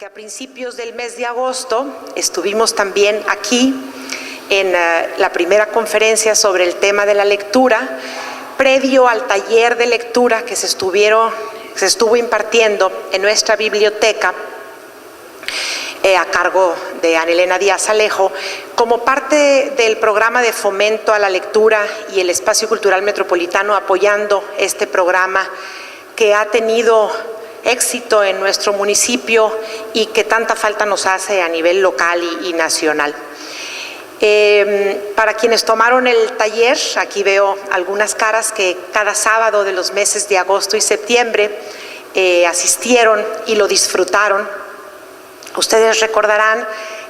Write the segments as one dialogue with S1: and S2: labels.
S1: que a principios del mes de agosto estuvimos también aquí en la primera conferencia sobre el tema de la lectura, previo al taller de lectura que se estuvo impartiendo en nuestra biblioteca a cargo de Ana Elena Díaz Alejo, como parte del programa de fomento a la lectura y el espacio cultural metropolitano apoyando este programa que ha tenido éxito en nuestro municipio y que tanta falta nos hace a nivel local y nacional. Para quienes tomaron el taller, aquí veo algunas caras que cada sábado de los meses de agosto y septiembre asistieron y lo disfrutaron. Ustedes recordarán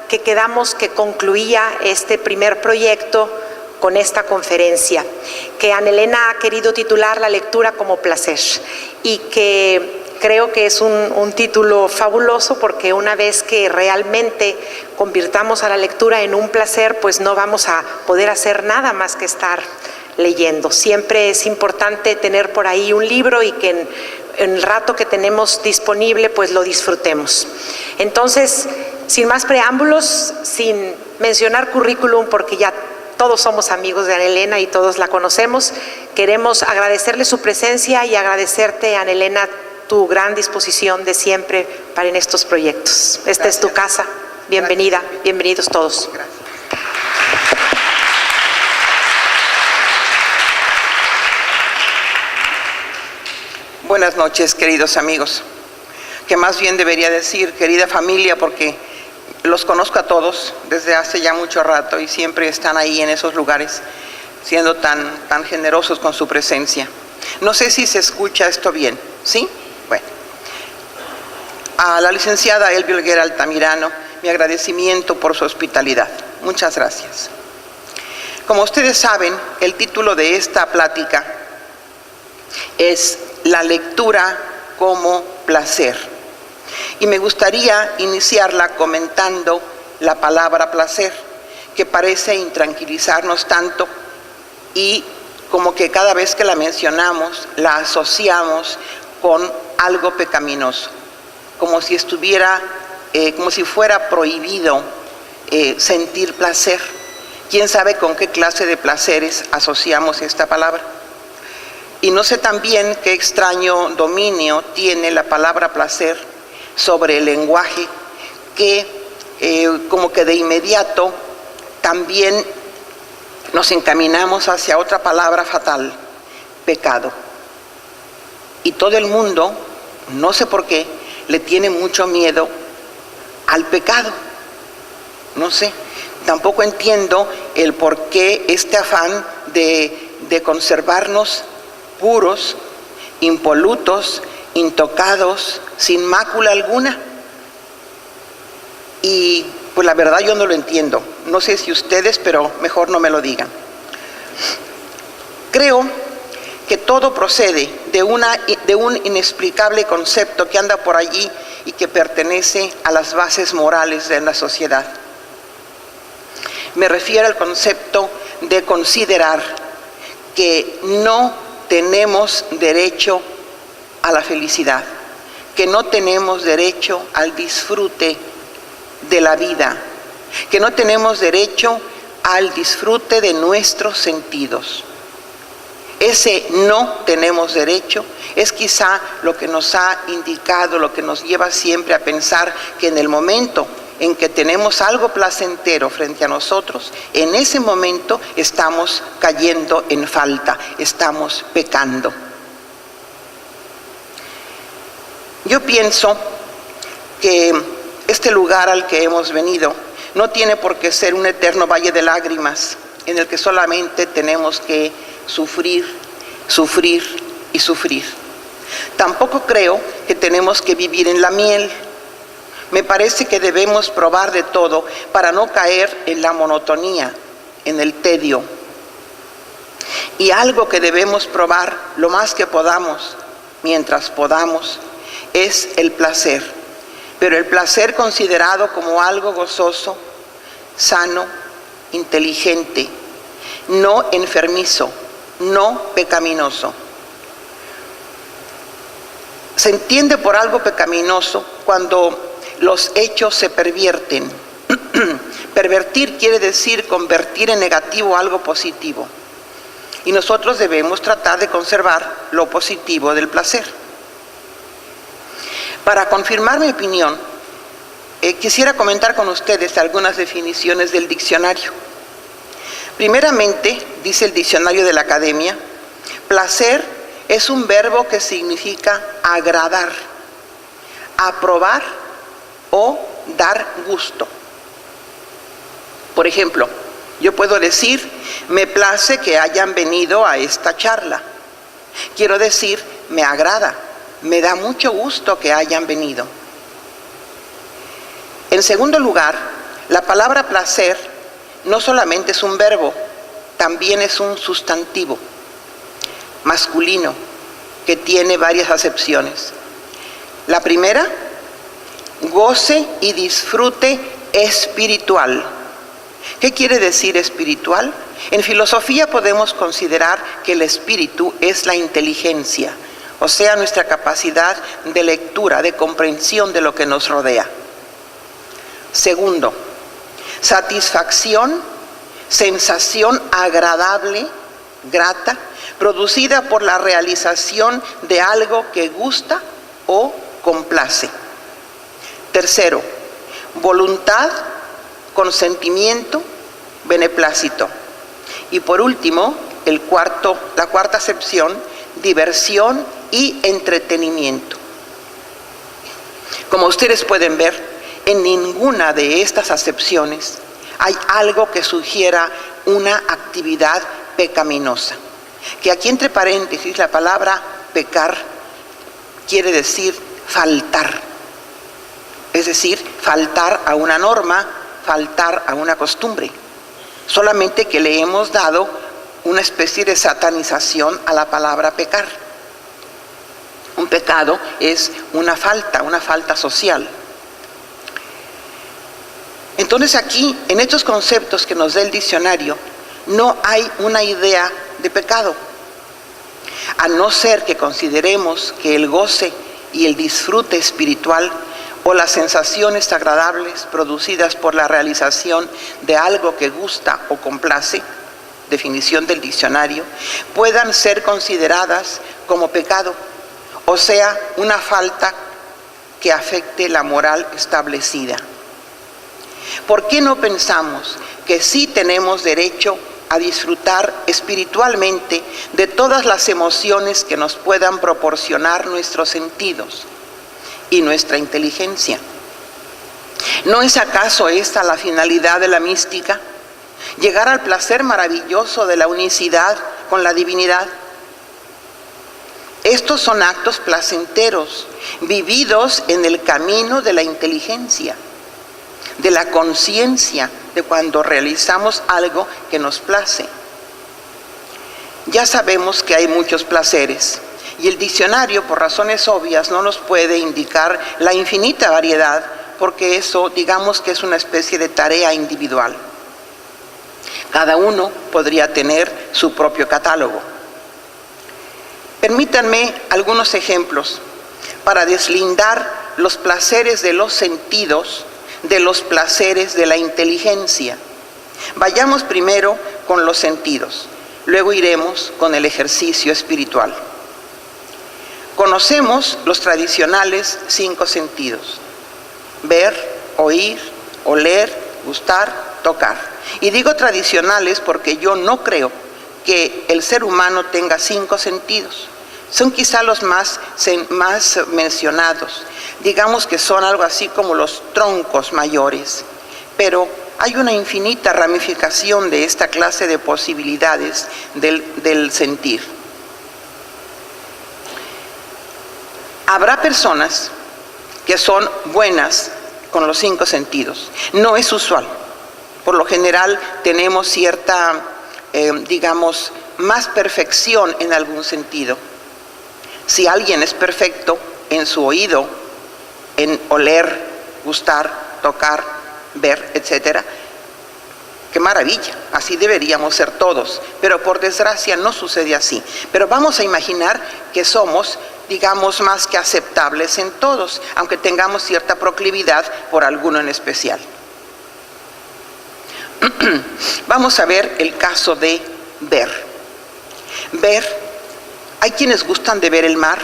S1: que quedamos que concluía este primer proyecto con esta conferencia, que Ana Elena ha querido titular La lectura como placer, y que creo que es un título fabuloso, porque una vez que realmente convirtamos a la lectura en un placer, pues no vamos a poder hacer nada más que estar leyendo. Siempre es importante tener por ahí un libro y que en el rato que tenemos disponible, pues lo disfrutemos. Entonces, sin más preámbulos, sin mencionar currículum, porque ya todos somos amigos de Ana Elena y todos la conocemos, queremos agradecerle su presencia y agradecerte, Ana Elena, tu gran disposición de siempre para en estos proyectos. Esta es tu casa. Bienvenida. Gracias. Bienvenidos todos. Gracias.
S2: Buenas noches, queridos amigos, que más bien debería decir querida familia, porque los conozco a todos desde hace ya mucho rato y siempre están ahí en esos lugares, siendo tan generosos con su presencia. No sé si se escucha esto bien, ¿sí? Bueno, a la licenciada Elvia Olguera Altamirano, mi agradecimiento por su hospitalidad. Muchas gracias. Como ustedes saben, el título de esta plática es La lectura como placer. Y me gustaría iniciarla comentando la palabra placer, que parece intranquilizarnos tanto y como que cada vez que la mencionamos la asociamos con algo pecaminoso, como si fuera prohibido sentir placer. ¿Quién sabe con qué clase de placeres asociamos esta palabra? Y no sé también qué extraño dominio tiene la palabra placer sobre el lenguaje, que como que de inmediato también nos encaminamos hacia otra palabra fatal: pecado. Y todo el mundo, no sé por qué, le tiene mucho miedo al pecado. No sé, tampoco entiendo el por qué este afán de conservarnos puros, impolutos, intocados, sin mácula alguna. Y pues la verdad yo no lo entiendo. No sé si ustedes, pero mejor no me lo digan. Creo que todo procede de un inexplicable concepto que anda por allí y que pertenece a las bases morales de la sociedad. Me refiero al concepto de considerar que no tenemos derecho a la felicidad, que no tenemos derecho al disfrute de la vida, que no tenemos derecho al disfrute de nuestros sentidos. Ese no tenemos derecho es quizá lo que nos ha indicado, lo que nos lleva siempre a pensar que en el momento en que tenemos algo placentero frente a nosotros, en ese momento estamos cayendo en falta, estamos pecando. Yo pienso que este lugar al que hemos venido no tiene por qué ser un eterno valle de lágrimas en el que solamente tenemos que sufrir, sufrir y sufrir. Tampoco creo que tenemos que vivir en la miel. Me parece que debemos probar de todo para no caer en la monotonía, en el tedio. Y algo que debemos probar lo más que podamos, mientras podamos, es el placer. Pero el placer considerado como algo gozoso, sano, inteligente, no enfermizo, no pecaminoso. Se entiende por algo pecaminoso cuando los hechos se pervierten. Pervertir quiere decir convertir en negativo algo positivo. Y nosotros debemos tratar de conservar lo positivo del placer. Para confirmar mi opinión, quisiera comentar con ustedes algunas definiciones del diccionario. Primeramente, dice el diccionario de la Academia, placer es un verbo que significa agradar, aprobar o dar gusto. Por ejemplo, yo puedo decir, me place que hayan venido a esta charla. Quiero decir, me agrada, me da mucho gusto que hayan venido. En segundo lugar, la palabra placer no solamente es un verbo, también es un sustantivo masculino que tiene varias acepciones. La primera, goce y disfrute espiritual. ¿Qué quiere decir espiritual? En filosofía podemos considerar que el espíritu es la inteligencia, o sea, nuestra capacidad de lectura, de comprensión de lo que nos rodea. Segundo, satisfacción, sensación agradable, grata, producida por la realización de algo que gusta o complace. Tercero, voluntad, consentimiento, beneplácito. Y por último, la cuarta acepción, diversión y entretenimiento. Como ustedes pueden ver, en ninguna de estas acepciones hay algo que sugiera una actividad pecaminosa. Que aquí entre paréntesis la palabra pecar quiere decir faltar. Es decir, faltar a una norma, faltar a una costumbre. Solamente que le hemos dado una especie de satanización a la palabra pecar. Un pecado es una falta social. Entonces aquí, en estos conceptos que nos da el diccionario, no hay una idea de pecado. A no ser que consideremos que el goce y el disfrute espiritual o las sensaciones agradables producidas por la realización de algo que gusta o complace, definición del diccionario, puedan ser consideradas como pecado, o sea, una falta que afecte la moral establecida. ¿Por qué no pensamos que sí tenemos derecho a disfrutar espiritualmente de todas las emociones que nos puedan proporcionar nuestros sentidos y nuestra inteligencia? ¿No es acaso esta la finalidad de la mística? Llegar al placer maravilloso de la unicidad con la divinidad. Estos son actos placenteros, vividos en el camino de la inteligencia, de la conciencia de cuando realizamos algo que nos place. Ya sabemos que hay muchos placeres y el diccionario, por razones obvias, no nos puede indicar la infinita variedad, porque eso, digamos que es una especie de tarea individual. Cada uno podría tener su propio catálogo. Permítanme algunos ejemplos para deslindar los placeres de los sentidos de los placeres de la inteligencia. Vayamos primero con los sentidos, luego iremos con el ejercicio espiritual. Conocemos los tradicionales 5 sentidos: ver, oír, oler, gustar, tocar. Y digo tradicionales porque yo no creo que el ser humano tenga 5 sentidos. Son quizá los más mencionados. Digamos que son algo así como los troncos mayores. Pero hay una infinita ramificación de esta clase de posibilidades del sentir. Habrá personas que son buenas con los 5 sentidos. No es usual. Por lo general tenemos cierta, más perfección en algún sentido. Si alguien es perfecto en su oído, en oler, gustar, tocar, ver, etc., ¡qué maravilla! Así deberíamos ser todos. Pero por desgracia no sucede así. Pero vamos a imaginar que somos digamos, más que aceptables en todos, aunque tengamos cierta proclividad por alguno en especial. Vamos a ver el caso de ver. Ver, hay quienes gustan de ver el mar,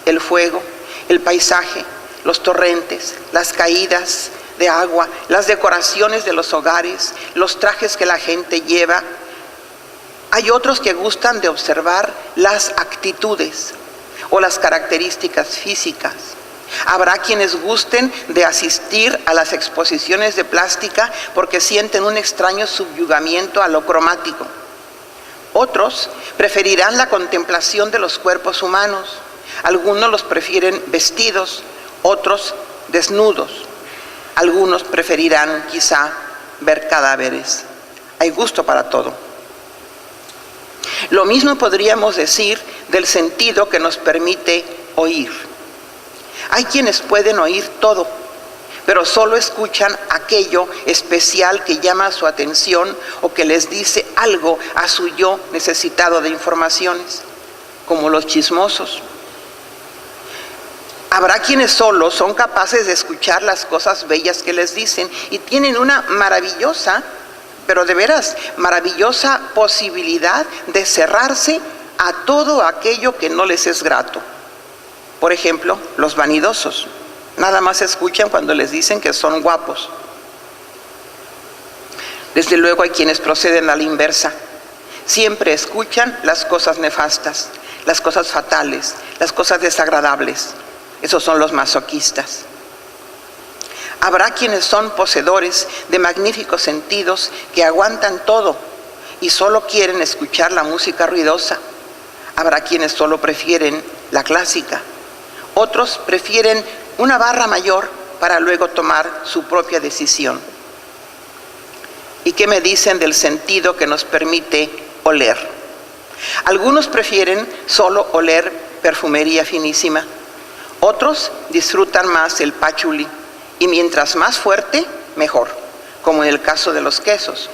S2: el fuego, el paisaje, los torrentes, las caídas de agua, las decoraciones de los hogares, los trajes que la gente lleva. Hay otros que gustan de observar las actitudes o las características físicas. Habrá quienes gusten de asistir a las exposiciones de plástica porque sienten un extraño subyugamiento a lo cromático. Otros preferirán la contemplación de los cuerpos humanos. Algunos los prefieren vestidos, otros desnudos. Algunos preferirán quizá ver cadáveres. Hay gusto para todo. Lo mismo podríamos decir del sentido que nos permite oír. Hay quienes pueden oír todo, pero solo escuchan aquello especial que llama su atención o que les dice algo a su yo necesitado de informaciones, como los chismosos. Habrá quienes solo son capaces de escuchar las cosas bellas que les dicen y tienen una maravillosa, pero de veras maravillosa posibilidad de cerrarse a todo aquello que no les es grato. Por ejemplo, los vanidosos. Nada más escuchan cuando les dicen que son guapos. Desde luego hay quienes proceden a la inversa. Siempre escuchan las cosas nefastas, las cosas fatales, las cosas desagradables. Esos son los masoquistas. Habrá quienes son poseedores de magníficos sentidos que aguantan todo y solo quieren escuchar la música ruidosa. Habrá quienes solo prefieren la clásica. Otros prefieren una barra mayor para luego tomar su propia decisión. ¿Y qué me dicen del sentido que nos permite oler? Algunos prefieren solo oler perfumería finísima. Otros disfrutan más el pachuli y mientras más fuerte, mejor, como en el caso de los quesos.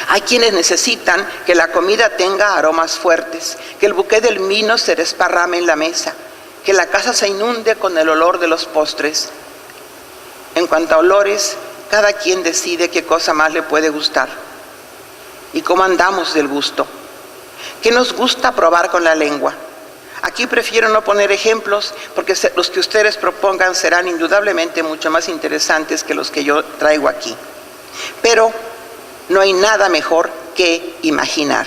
S2: Hay quienes necesitan que la comida tenga aromas fuertes, que el bouquet del vino se desparrame en la mesa, que la casa se inunde con el olor de los postres. En cuanto a olores, cada quien decide qué cosa más le puede gustar. ¿Y cómo andamos del gusto? ¿Qué nos gusta probar con la lengua? Aquí prefiero no poner ejemplos porque los que ustedes propongan serán indudablemente mucho más interesantes que los que yo traigo aquí. Pero no hay nada mejor que imaginar.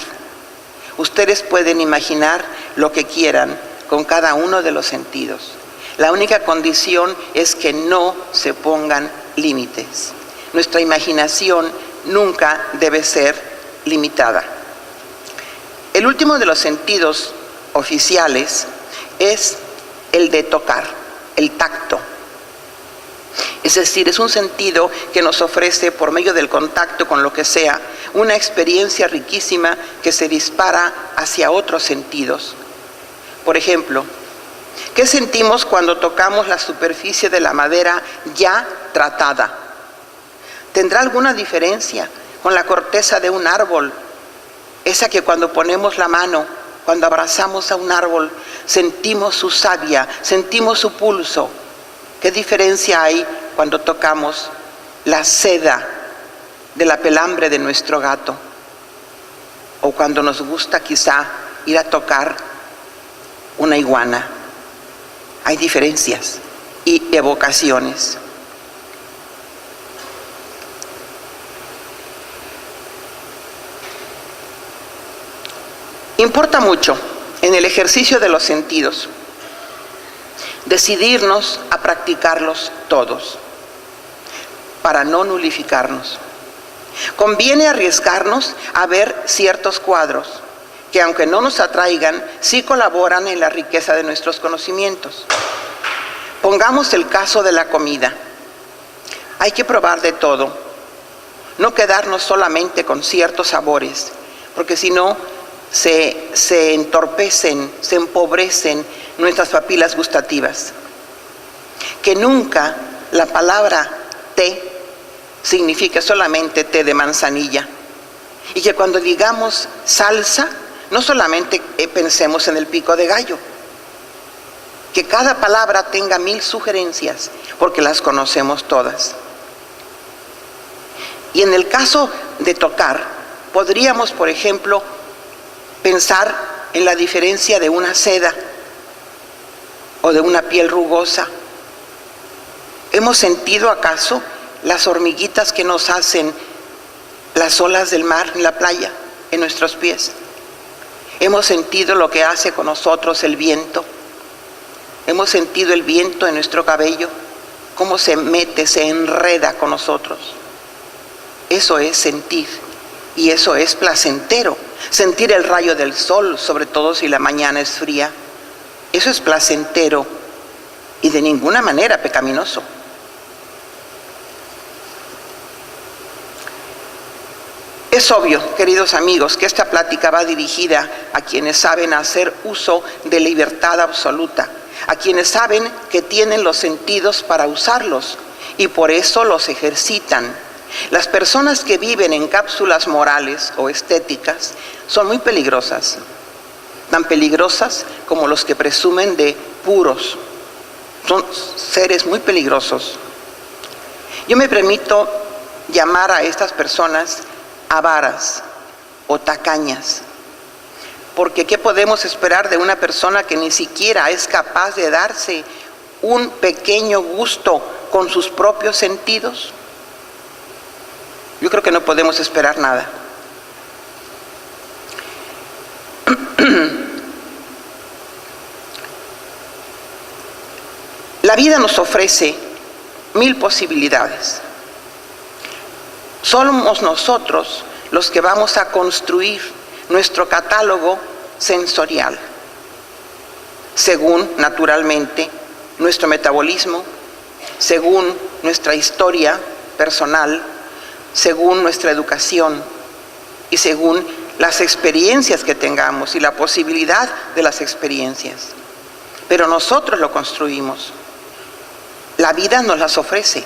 S2: Ustedes pueden imaginar lo que quieran con cada uno de los sentidos. La única condición es que no se pongan límites. Nuestra imaginación nunca debe ser limitada. El último de los sentidos oficiales es el de tocar, el tacto. Es decir, es un sentido que nos ofrece por medio del contacto con lo que sea, una experiencia riquísima que se dispara hacia otros sentidos. Por ejemplo, ¿qué sentimos cuando tocamos la superficie de la madera ya tratada? ¿Tendrá alguna diferencia con la corteza de un árbol? Esa que cuando ponemos la mano, cuando abrazamos a un árbol, sentimos su savia, sentimos su pulso. ¿Qué diferencia hay cuando tocamos la seda de la pelambre de nuestro gato? O cuando nos gusta quizá ir a tocar una iguana. Hay diferencias y evocaciones. Importa mucho en el ejercicio de los sentidos decidirnos a practicarlos todos para no nulificarnos. Conviene arriesgarnos a ver ciertos cuadros que, aunque no nos atraigan, sí colaboran en la riqueza de nuestros conocimientos. Pongamos el caso de la comida. Hay que probar de todo, no quedarnos solamente con ciertos sabores, porque si no, se entorpecen, se empobrecen nuestras papilas gustativas. Que nunca la palabra té signifique solamente té de manzanilla. Y que cuando digamos salsa, no solamente pensemos en el pico de gallo, que cada palabra tenga 1000 sugerencias, porque las conocemos todas. Y en el caso de tocar, podríamos, por ejemplo, pensar en la diferencia de una seda o de una piel rugosa. ¿Hemos sentido acaso las hormiguitas que nos hacen las olas del mar en la playa, en nuestros pies? ¿Hemos sentido lo que hace con nosotros el viento? ¿Hemos sentido el viento en nuestro cabello? ¿Cómo se mete, se enreda con nosotros? Eso es sentir, y eso es placentero. Sentir el rayo del sol, sobre todo si la mañana es fría, eso es placentero y de ninguna manera pecaminoso. Es obvio, queridos amigos, que esta plática va dirigida a quienes saben hacer uso de libertad absoluta, a quienes saben que tienen los sentidos para usarlos y por eso los ejercitan. Las personas que viven en cápsulas morales o estéticas son muy peligrosas, tan peligrosas como los que presumen de puros. Son seres muy peligrosos. Yo me permito llamar a estas personas avaras o tacañas, porque ¿qué podemos esperar de una persona que ni siquiera es capaz de darse un pequeño gusto con sus propios sentidos? Yo creo que no podemos esperar nada. La vida nos ofrece 1000 posibilidades. Somos nosotros los que vamos a construir nuestro catálogo sensorial, según, naturalmente, nuestro metabolismo, según nuestra historia personal, según nuestra educación y según las experiencias que tengamos y la posibilidad de las experiencias. Pero nosotros lo construimos. La vida nos las ofrece.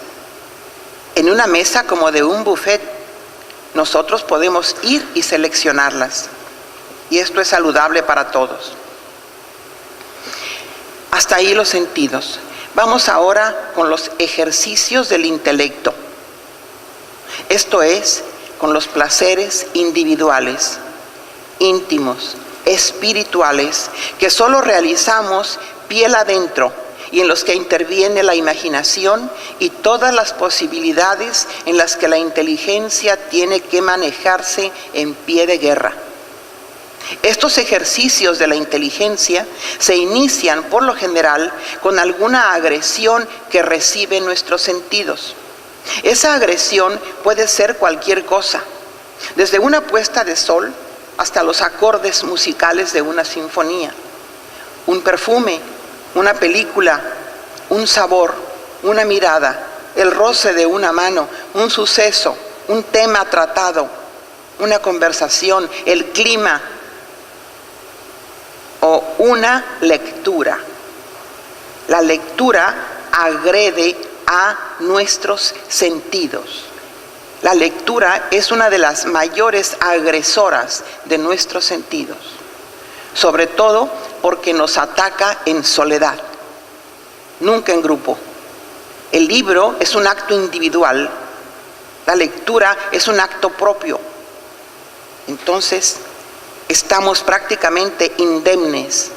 S2: En una mesa como de un buffet, nosotros podemos ir y seleccionarlas. Y esto es saludable para todos. Hasta ahí los sentidos. Vamos ahora con los ejercicios del intelecto. Esto es, con los placeres individuales, íntimos, espirituales, que solo realizamos piel adentro y en los que interviene la imaginación y todas las posibilidades en las que la inteligencia tiene que manejarse en pie de guerra. Estos ejercicios de la inteligencia se inician por lo general con alguna agresión que reciben nuestros sentidos. Esa agresión puede ser cualquier cosa, desde una puesta de sol hasta los acordes musicales de una sinfonía, un perfume, una película, un sabor, una mirada, el roce de una mano, un suceso, un tema tratado, una conversación, el clima o una lectura. La lectura agrede a nuestros sentidos. La lectura es una de las mayores agresoras de nuestros sentidos, sobre todo porque nos ataca en soledad, nunca en grupo. El libro es un acto individual, la lectura es un acto propio. Entonces, estamos prácticamente indemnes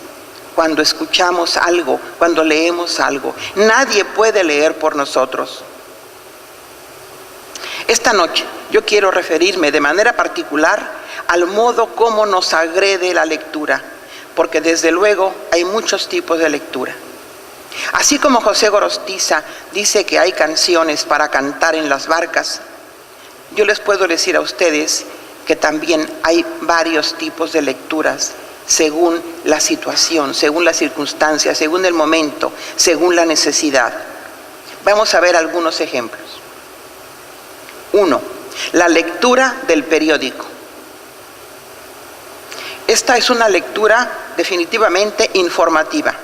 S2: cuando escuchamos algo, cuando leemos algo. Nadie puede leer por nosotros. Esta noche yo quiero referirme de manera particular al modo como nos agrede la lectura, porque desde luego hay muchos tipos de lectura. Así como José Gorostiza dice que hay canciones para cantar en las barcas, yo les puedo decir a ustedes que también hay varios tipos de lecturas según la situación, según las circunstancias, según el momento, según la necesidad. Vamos a ver algunos ejemplos. 1. La lectura del periódico. Esta es una lectura definitivamente informativa.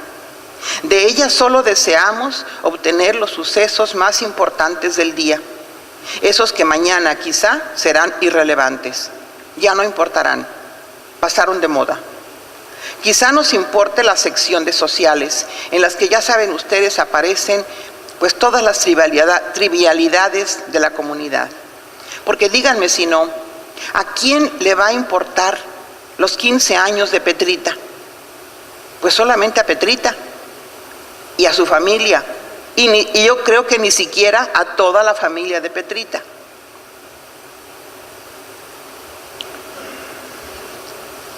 S2: De ella solo deseamos obtener los sucesos más importantes del día, esos que mañana quizá serán irrelevantes, ya no importarán, pasaron de moda. Quizá nos importe la sección de sociales, en las que ya saben ustedes aparecen pues todas las trivialidades de la comunidad. Porque díganme si no, ¿a quién le va a importar los 15 años de Petrita? Pues solamente a Petrita y a su familia. Y yo creo que ni siquiera a toda la familia de Petrita.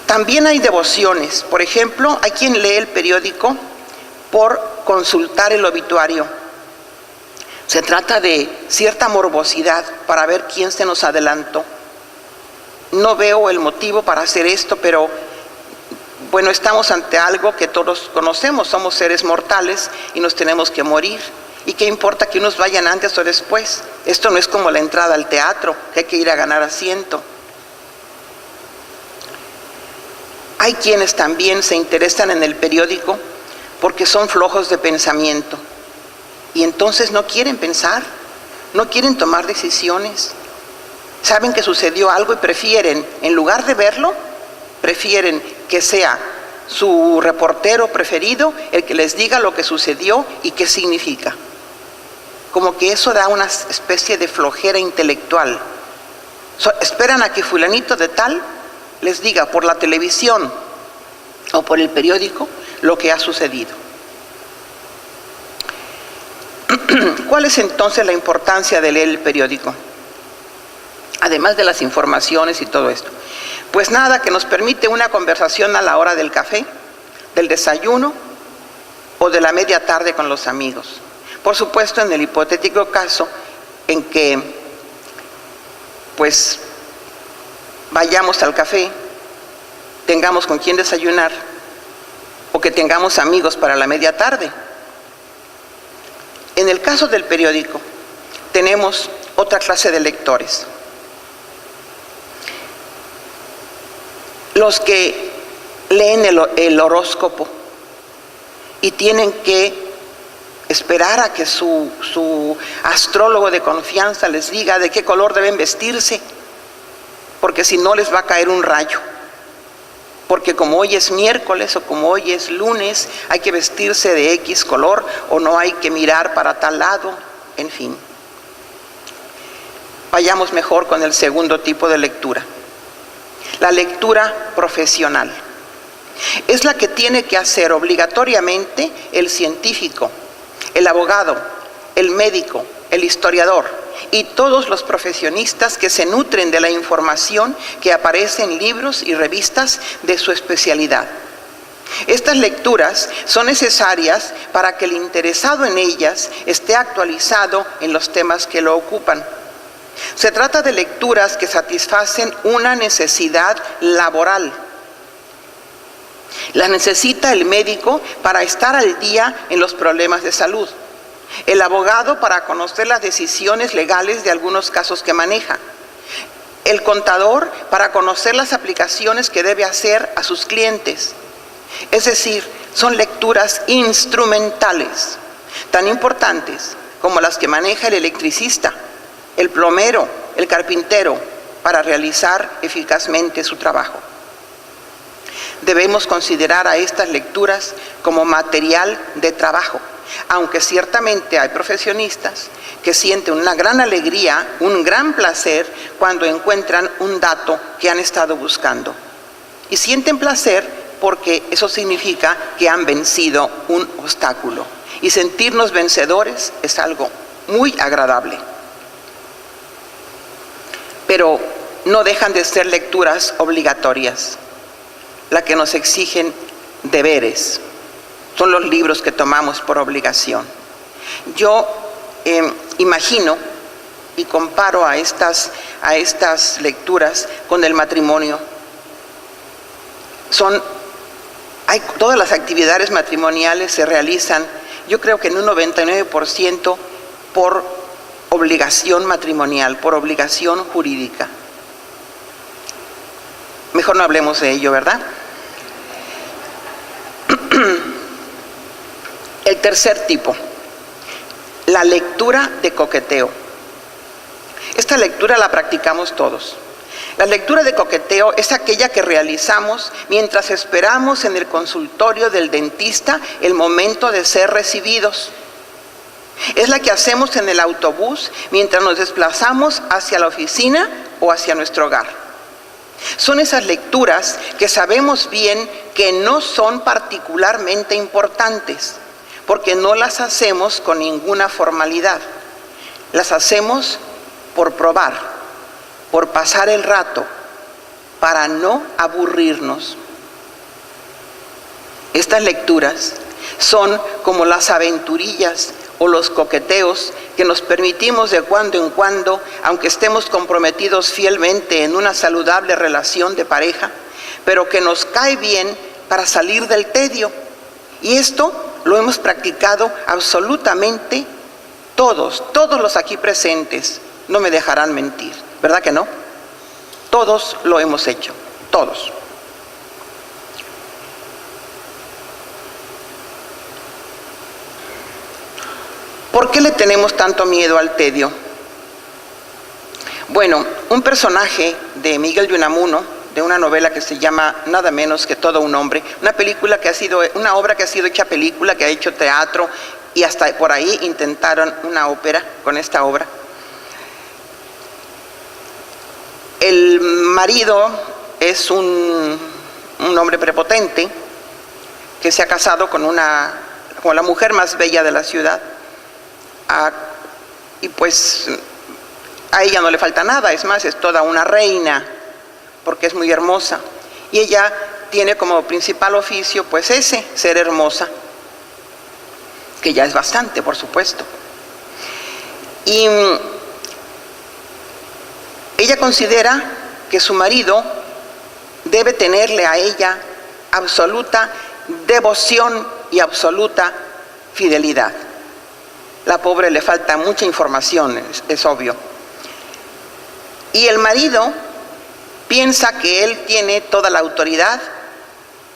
S2: También hay devociones. Por ejemplo, hay quien lee el periódico por consultar el obituario. Se trata de cierta morbosidad para ver quién se nos adelantó. No veo el motivo para hacer esto, pero bueno, estamos ante algo que todos conocemos. Somos seres mortales y nos tenemos que morir. ¿Y qué importa que unos vayan antes o después? Esto no es como la entrada al teatro, que hay que ir a ganar asiento. Hay quienes también se interesan en el periódico porque son flojos de pensamiento y entonces no quieren pensar, no quieren tomar decisiones. Saben que sucedió algo y prefieren, en lugar de verlo, prefieren que sea su reportero preferido el que les diga lo que sucedió y qué significa. Como que eso da una especie de flojera intelectual. Esperan a que fulanito de tal les diga por la televisión o por el periódico lo que ha sucedido. ¿Cuál es entonces la importancia de leer el periódico? Además de las informaciones y todo esto. Pues nada, que nos permite una conversación a la hora del café, del desayuno o de la media tarde con los amigos. Por supuesto, en el hipotético caso en que pues vayamos al café, tengamos con quién desayunar o que tengamos amigos para la media tarde. En el caso del periódico, tenemos otra clase de lectores. Los que leen el horóscopo y tienen que esperar a que su astrólogo de confianza les diga de qué color deben vestirse, porque si no les va a caer un rayo. Porque como hoy es miércoles o como hoy es lunes, hay que vestirse de X color o no hay que mirar para tal lado, en fin. Vayamos mejor con el segundo tipo de lectura. La lectura profesional. Es la que tiene que hacer obligatoriamente el científico, el abogado, el médico, el historiador y todos los profesionistas que se nutren de la información que aparece en libros y revistas de su especialidad. Estas lecturas son necesarias para que el interesado en ellas esté actualizado en los temas que lo ocupan. Se trata de lecturas que satisfacen una necesidad laboral. La necesita el médico para estar al día en los problemas de salud, el abogado para conocer las decisiones legales de algunos casos que maneja, el contador para conocer las aplicaciones que debe hacer a sus clientes. Es decir, son lecturas instrumentales, tan importantes como las que maneja el electricista, el plomero, el carpintero, para realizar eficazmente su trabajo. Debemos considerar a estas lecturas como material de trabajo, aunque ciertamente hay profesionistas que sienten una gran alegría, un gran placer cuando encuentran un dato que han estado buscando. Y sienten placer porque eso significa que han vencido un obstáculo. Y sentirnos vencedores es algo muy agradable. Pero no dejan de ser lecturas obligatorias, las que nos exigen deberes. Son los libros que tomamos por obligación. Yo imagino y comparo a estas lecturas con el matrimonio. Todas las actividades matrimoniales se realizan, yo creo que en un 99% por obligación matrimonial, por obligación jurídica. Mejor no hablemos de ello, ¿verdad? El tercer tipo, la lectura de coqueteo. Esta lectura la practicamos todos. La lectura de coqueteo es aquella que realizamos mientras esperamos en el consultorio del dentista el momento de ser recibidos. Es la que hacemos en el autobús mientras nos desplazamos hacia la oficina o hacia nuestro hogar. Son esas lecturas que sabemos bien que no son particularmente importantes, porque no las hacemos con ninguna formalidad. Las hacemos por probar, por pasar el rato, para no aburrirnos. Estas lecturas son como las aventurillas o los coqueteos que nos permitimos de cuando en cuando, aunque estemos comprometidos fielmente en una saludable relación de pareja, pero que nos cae bien para salir del tedio. Y esto lo hemos practicado absolutamente todos los aquí presentes, no me dejarán mentir, ¿verdad que no? Todos lo hemos hecho, todos. ¿Por qué le tenemos tanto miedo al tedio? Bueno, un personaje de Miguel de Unamuno, de una novela que se llama Nada menos que todo un hombre, una obra que ha sido hecha película, que ha hecho teatro, y hasta por ahí intentaron una ópera con esta obra. El marido es un hombre prepotente que se ha casado con la mujer más bella de la ciudad. Y pues a ella no le falta nada, es más, es toda una reina, porque es muy hermosa. Y ella tiene como principal oficio, pues ese, ser hermosa, que ya es bastante, por supuesto. Y ella considera que su marido debe tenerle a ella absoluta devoción y absoluta fidelidad. La pobre le falta mucha información, es obvio. Y el marido piensa que él tiene toda la autoridad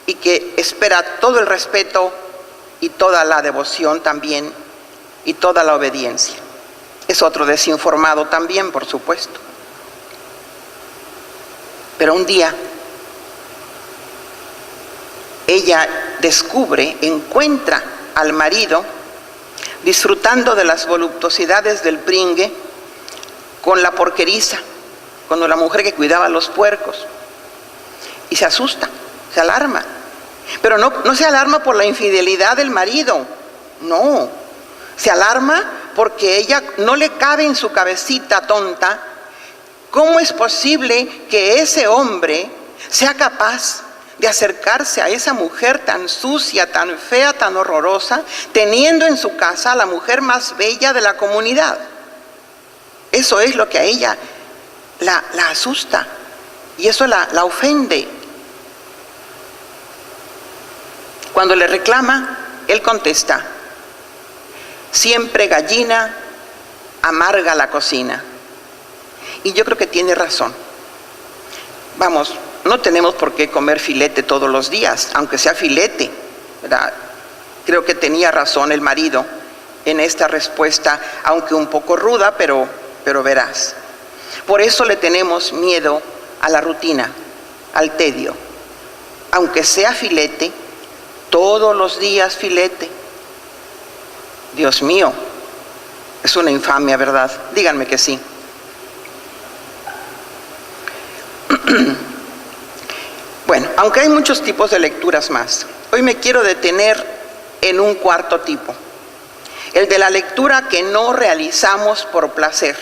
S2: y que espera todo el respeto y toda la devoción también y toda la obediencia. Es otro desinformado también, por supuesto. Pero un día ella encuentra al marido disfrutando de las voluptuosidades del pringue con la porqueriza, con la mujer que cuidaba los puercos. Y se asusta, se alarma. Pero no se alarma por la infidelidad del marido, no. Se alarma porque ella no le cabe en su cabecita tonta cómo es posible que ese hombre sea capaz de acercarse a esa mujer tan sucia, tan fea, tan horrorosa, teniendo en su casa a la mujer más bella de la comunidad. Eso es lo que a ella la asusta y eso la ofende. Cuando le reclama, él contesta: siempre gallina, amarga la cocina. Y yo creo que tiene razón. Vamos, no tenemos por qué comer filete todos los días, aunque sea filete, ¿verdad? Creo que tenía razón el marido en esta respuesta, aunque un poco ruda, pero veraz. Por eso le tenemos miedo a la rutina, al tedio. Aunque sea filete, todos los días filete. Dios mío, es una infamia, ¿verdad? Díganme que sí. Bueno, aunque hay muchos tipos de lecturas más, hoy me quiero detener en un cuarto tipo, el de la lectura que no realizamos por placer,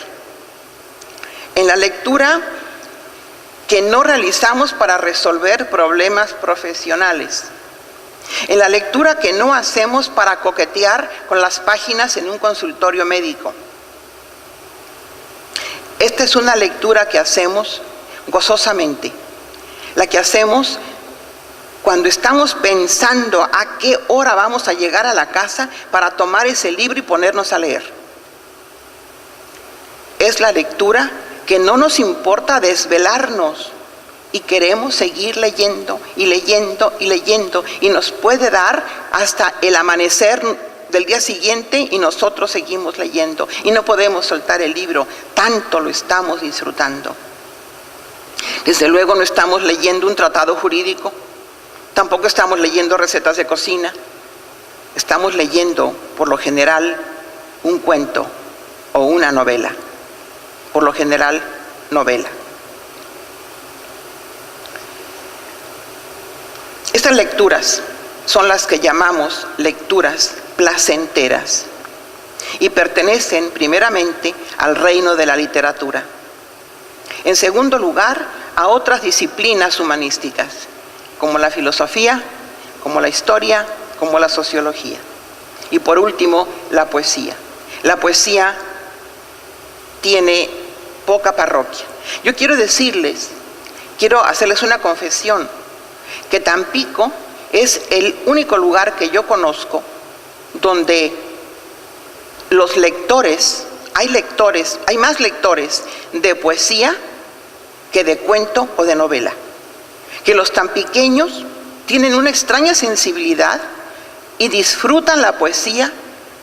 S2: en la lectura que no realizamos para resolver problemas profesionales, en la lectura que no hacemos para coquetear con las páginas en un consultorio médico. Esta es una lectura que hacemos gozosamente, la que hacemos cuando estamos pensando a qué hora vamos a llegar a la casa para tomar ese libro y ponernos a leer. Es la lectura que no nos importa desvelarnos y queremos seguir leyendo y leyendo y leyendo, y nos puede dar hasta el amanecer del día siguiente y nosotros seguimos leyendo y no podemos soltar el libro, tanto lo estamos disfrutando. Desde luego no estamos leyendo un tratado jurídico, tampoco estamos leyendo recetas de cocina, estamos leyendo, por lo general, un cuento o una novela, por lo general, novela. Estas lecturas son las que llamamos lecturas placenteras y pertenecen primeramente al reino de la literatura. En segundo lugar, a otras disciplinas humanísticas, como la filosofía, como la historia, como la sociología. Y por último, la poesía. La poesía tiene poca parroquia. Yo quiero hacerles una confesión, que Tampico es el único lugar que yo conozco donde los lectores, hay más lectores de poesía que de cuento o de novela. Que los tampiqueños tienen una extraña sensibilidad y disfrutan la poesía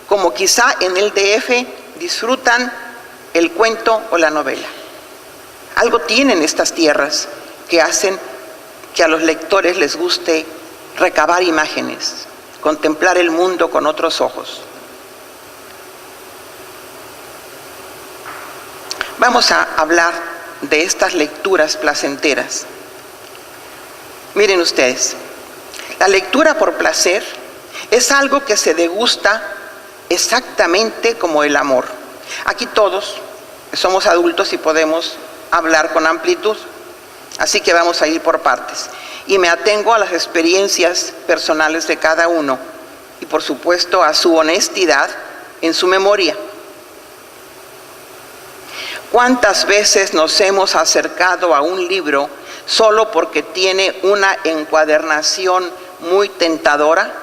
S2: como quizá en el DF disfrutan el cuento o la novela. Algo tienen estas tierras que hacen que a los lectores les guste recabar imágenes, contemplar el mundo con otros ojos. Vamos a hablar de estas lecturas placenteras. Miren ustedes, la lectura por placer es algo que se degusta exactamente como el amor. Aquí todos somos adultos y podemos hablar con amplitud, así que vamos a ir por partes. Y me atengo a las experiencias personales de cada uno y por supuesto a su honestidad en su memoria. ¿Cuántas veces nos hemos acercado a un libro solo porque tiene una encuadernación muy tentadora?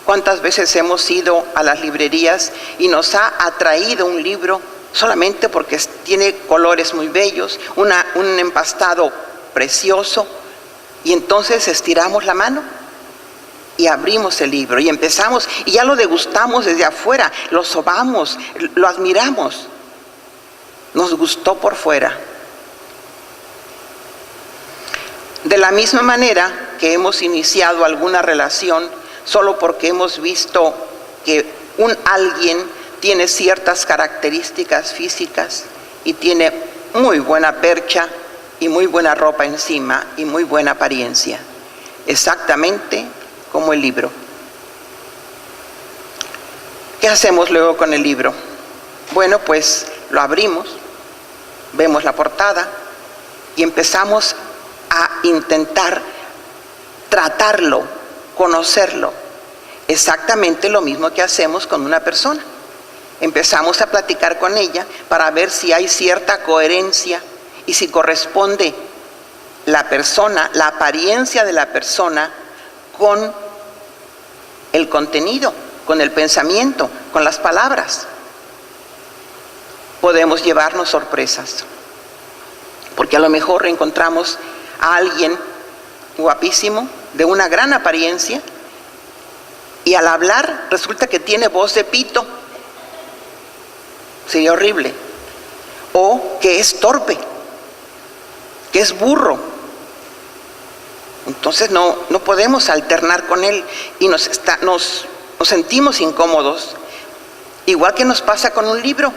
S2: ¿Cuántas veces hemos ido a las librerías y nos ha atraído un libro solamente porque tiene colores muy bellos, un empastado precioso, y entonces estiramos la mano y abrimos el libro y empezamos y ya lo degustamos desde afuera, lo sobamos, lo admiramos, nos gustó por fuera? De la misma manera que hemos iniciado alguna relación solo porque hemos visto que alguien tiene ciertas características físicas y tiene muy buena percha y muy buena ropa encima y muy buena apariencia, exactamente como el libro. ¿Qué hacemos luego con el libro? Bueno, pues lo abrimos, vemos la portada y empezamos a intentar tratarlo, conocerlo. Exactamente lo mismo que hacemos con una persona. Empezamos a platicar con ella para ver si hay cierta coherencia y si corresponde la persona, la apariencia de la persona con el contenido, con el pensamiento, con las palabras. Podemos llevarnos sorpresas, porque a lo mejor encontramos a alguien guapísimo, de una gran apariencia, y al hablar resulta que tiene voz de pito. Sería horrible. O que es torpe, que es burro. Entonces no podemos alternar con él y nos sentimos incómodos. Igual que nos pasa con un libro.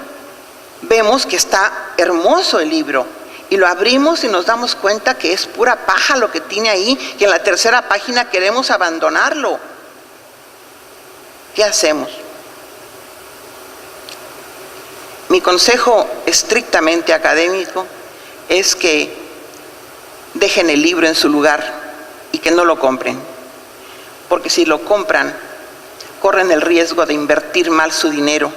S2: Vemos que está hermoso el libro y lo abrimos y nos damos cuenta que es pura paja lo que tiene ahí, que en la tercera página queremos abandonarlo. ¿Qué hacemos? Mi consejo estrictamente académico es que dejen el libro en su lugar y que no lo compren, porque si lo compran, corren el riesgo de invertir mal su dinero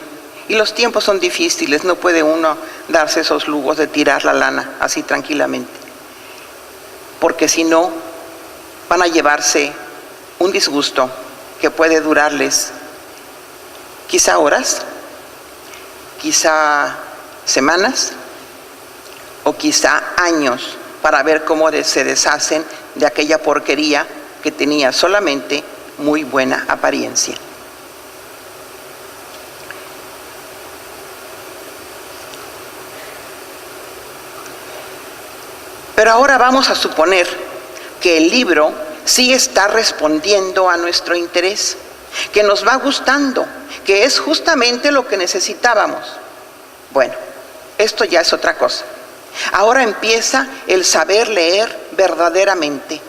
S2: y los tiempos son difíciles, no puede uno darse esos lujos de tirar la lana así tranquilamente, porque si no, van a llevarse un disgusto que puede durarles quizá horas, quizá semanas o quizá años para ver cómo se deshacen de aquella porquería que tenía solamente muy buena apariencia. Pero ahora vamos a suponer que el libro sí está respondiendo a nuestro interés, que nos va gustando, que es justamente lo que necesitábamos. Bueno, esto ya es otra cosa. Ahora empieza el saber leer verdaderamente,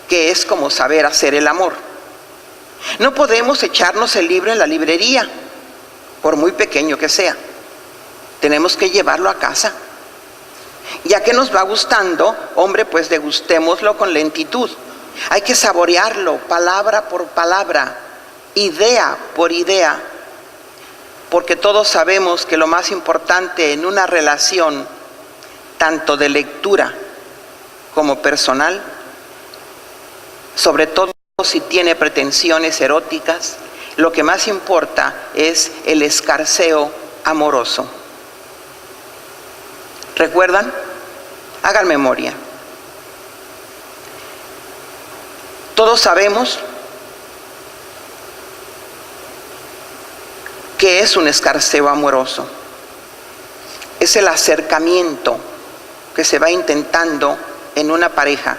S2: que es como saber hacer el amor. No podemos echarnos el libro en la librería, por muy pequeño que sea. Tenemos que llevarlo a casa. Ya que nos va gustando, hombre, pues degustémoslo con lentitud. Hay que saborearlo palabra por palabra, idea por idea, porque todos sabemos que lo más importante en una relación, tanto de lectura como personal, sobre todo si tiene pretensiones eróticas, lo que más importa es el escarceo amoroso. ¿Recuerdan? Hagan memoria. Todos sabemos que es un escarceo amoroso. Es el acercamiento que se va intentando en una pareja.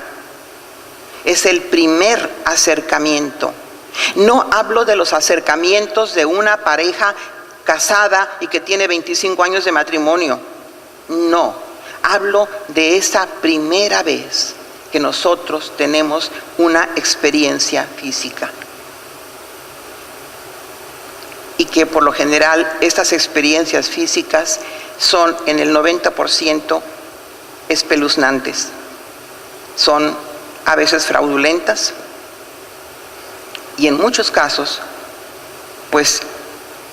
S2: Es el primer acercamiento. No hablo de los acercamientos de una pareja casada y que tiene 25 años de matrimonio. No, hablo de esa primera vez que nosotros tenemos una experiencia física. Y que por lo general estas experiencias físicas son en el 90% espeluznantes. Son a veces fraudulentas y en muchos casos pues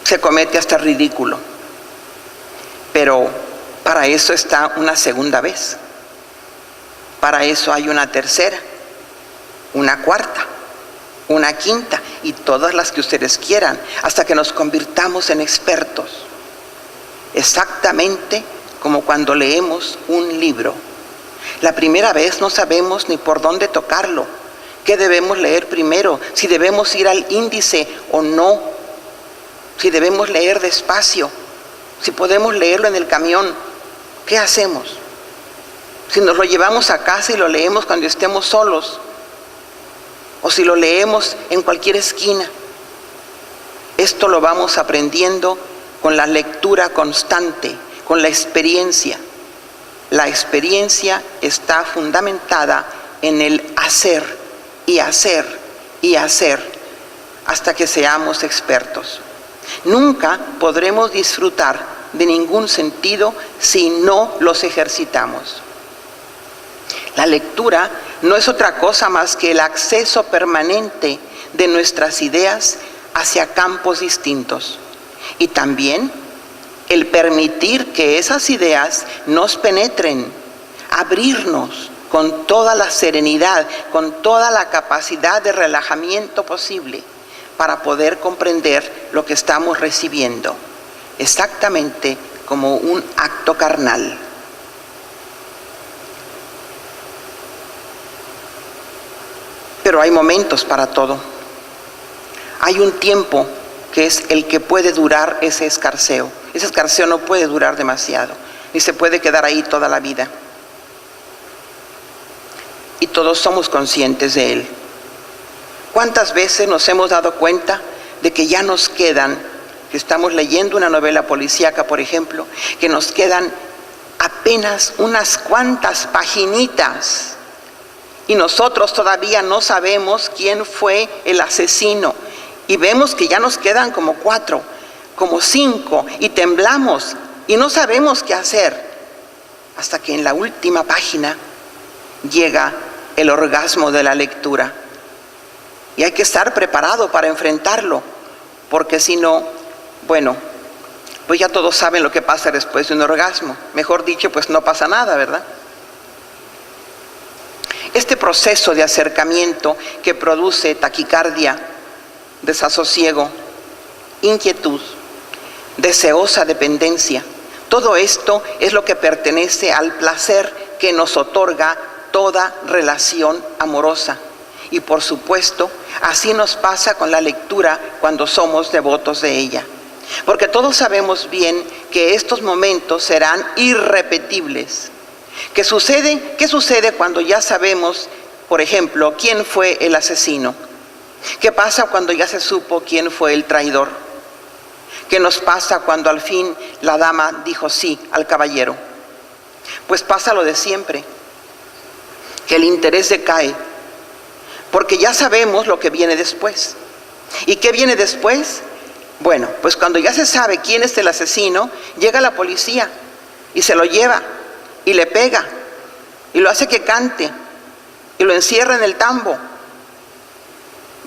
S2: se comete hasta ridículo. Pero para eso está una segunda vez. Para eso hay una tercera, una cuarta, una quinta y todas las que ustedes quieran, hasta que nos convirtamos en expertos. Exactamente como cuando leemos un libro. La primera vez no sabemos ni por dónde tocarlo, qué debemos leer primero, si debemos ir al índice o no, si debemos leer despacio, si podemos leerlo en el camión. ¿Qué hacemos? Si nos lo llevamos a casa y lo leemos cuando estemos solos, o si lo leemos en cualquier esquina. Esto lo vamos aprendiendo con la lectura constante, con la experiencia. La experiencia está fundamentada en el hacer y hacer y hacer hasta que seamos expertos. Nunca podremos disfrutar de ningún sentido si no los ejercitamos. La lectura no es otra cosa más que el acceso permanente de nuestras ideas hacia campos distintos y también el permitir que esas ideas nos penetren, abrirnos con toda la serenidad, con toda la capacidad de relajamiento posible para poder comprender lo que estamos recibiendo, exactamente como un acto carnal. Pero hay momentos para todo. Hay un tiempo que es el que puede durar ese escarceo. Ese escarceo no puede durar demasiado, ni se puede quedar ahí toda la vida. Y todos somos conscientes de él. ¿Cuántas veces nos hemos dado cuenta de que ya nos quedan, que estamos leyendo una novela policíaca, por ejemplo, que nos quedan apenas unas cuantas paginitas y nosotros todavía no sabemos quién fue el asesino y vemos que ya nos quedan como 4, como 5 y temblamos y no sabemos qué hacer hasta que en la última página llega el orgasmo de la lectura y hay que estar preparado para enfrentarlo, porque si no, bueno, pues ya todos saben lo que pasa después de un orgasmo. Mejor dicho, pues no pasa nada, ¿verdad? Este proceso de acercamiento que produce taquicardia, desasosiego, inquietud, deseosa dependencia, todo esto es lo que pertenece al placer que nos otorga toda relación amorosa. Y por supuesto, así nos pasa con la lectura cuando somos devotos de ella. Porque todos sabemos bien que estos momentos serán irrepetibles. ¿Qué sucede cuando ya sabemos, por ejemplo, quién fue el asesino? ¿Qué pasa cuando ya se supo quién fue el traidor? ¿Qué nos pasa cuando al fin la dama dijo sí al caballero? Pues pasa lo de siempre, que el interés decae, porque ya sabemos lo que viene después. ¿Y qué viene después? Bueno, pues cuando ya se sabe quién es el asesino, llega la policía y se lo lleva y le pega y lo hace que cante y lo encierra en el tambo.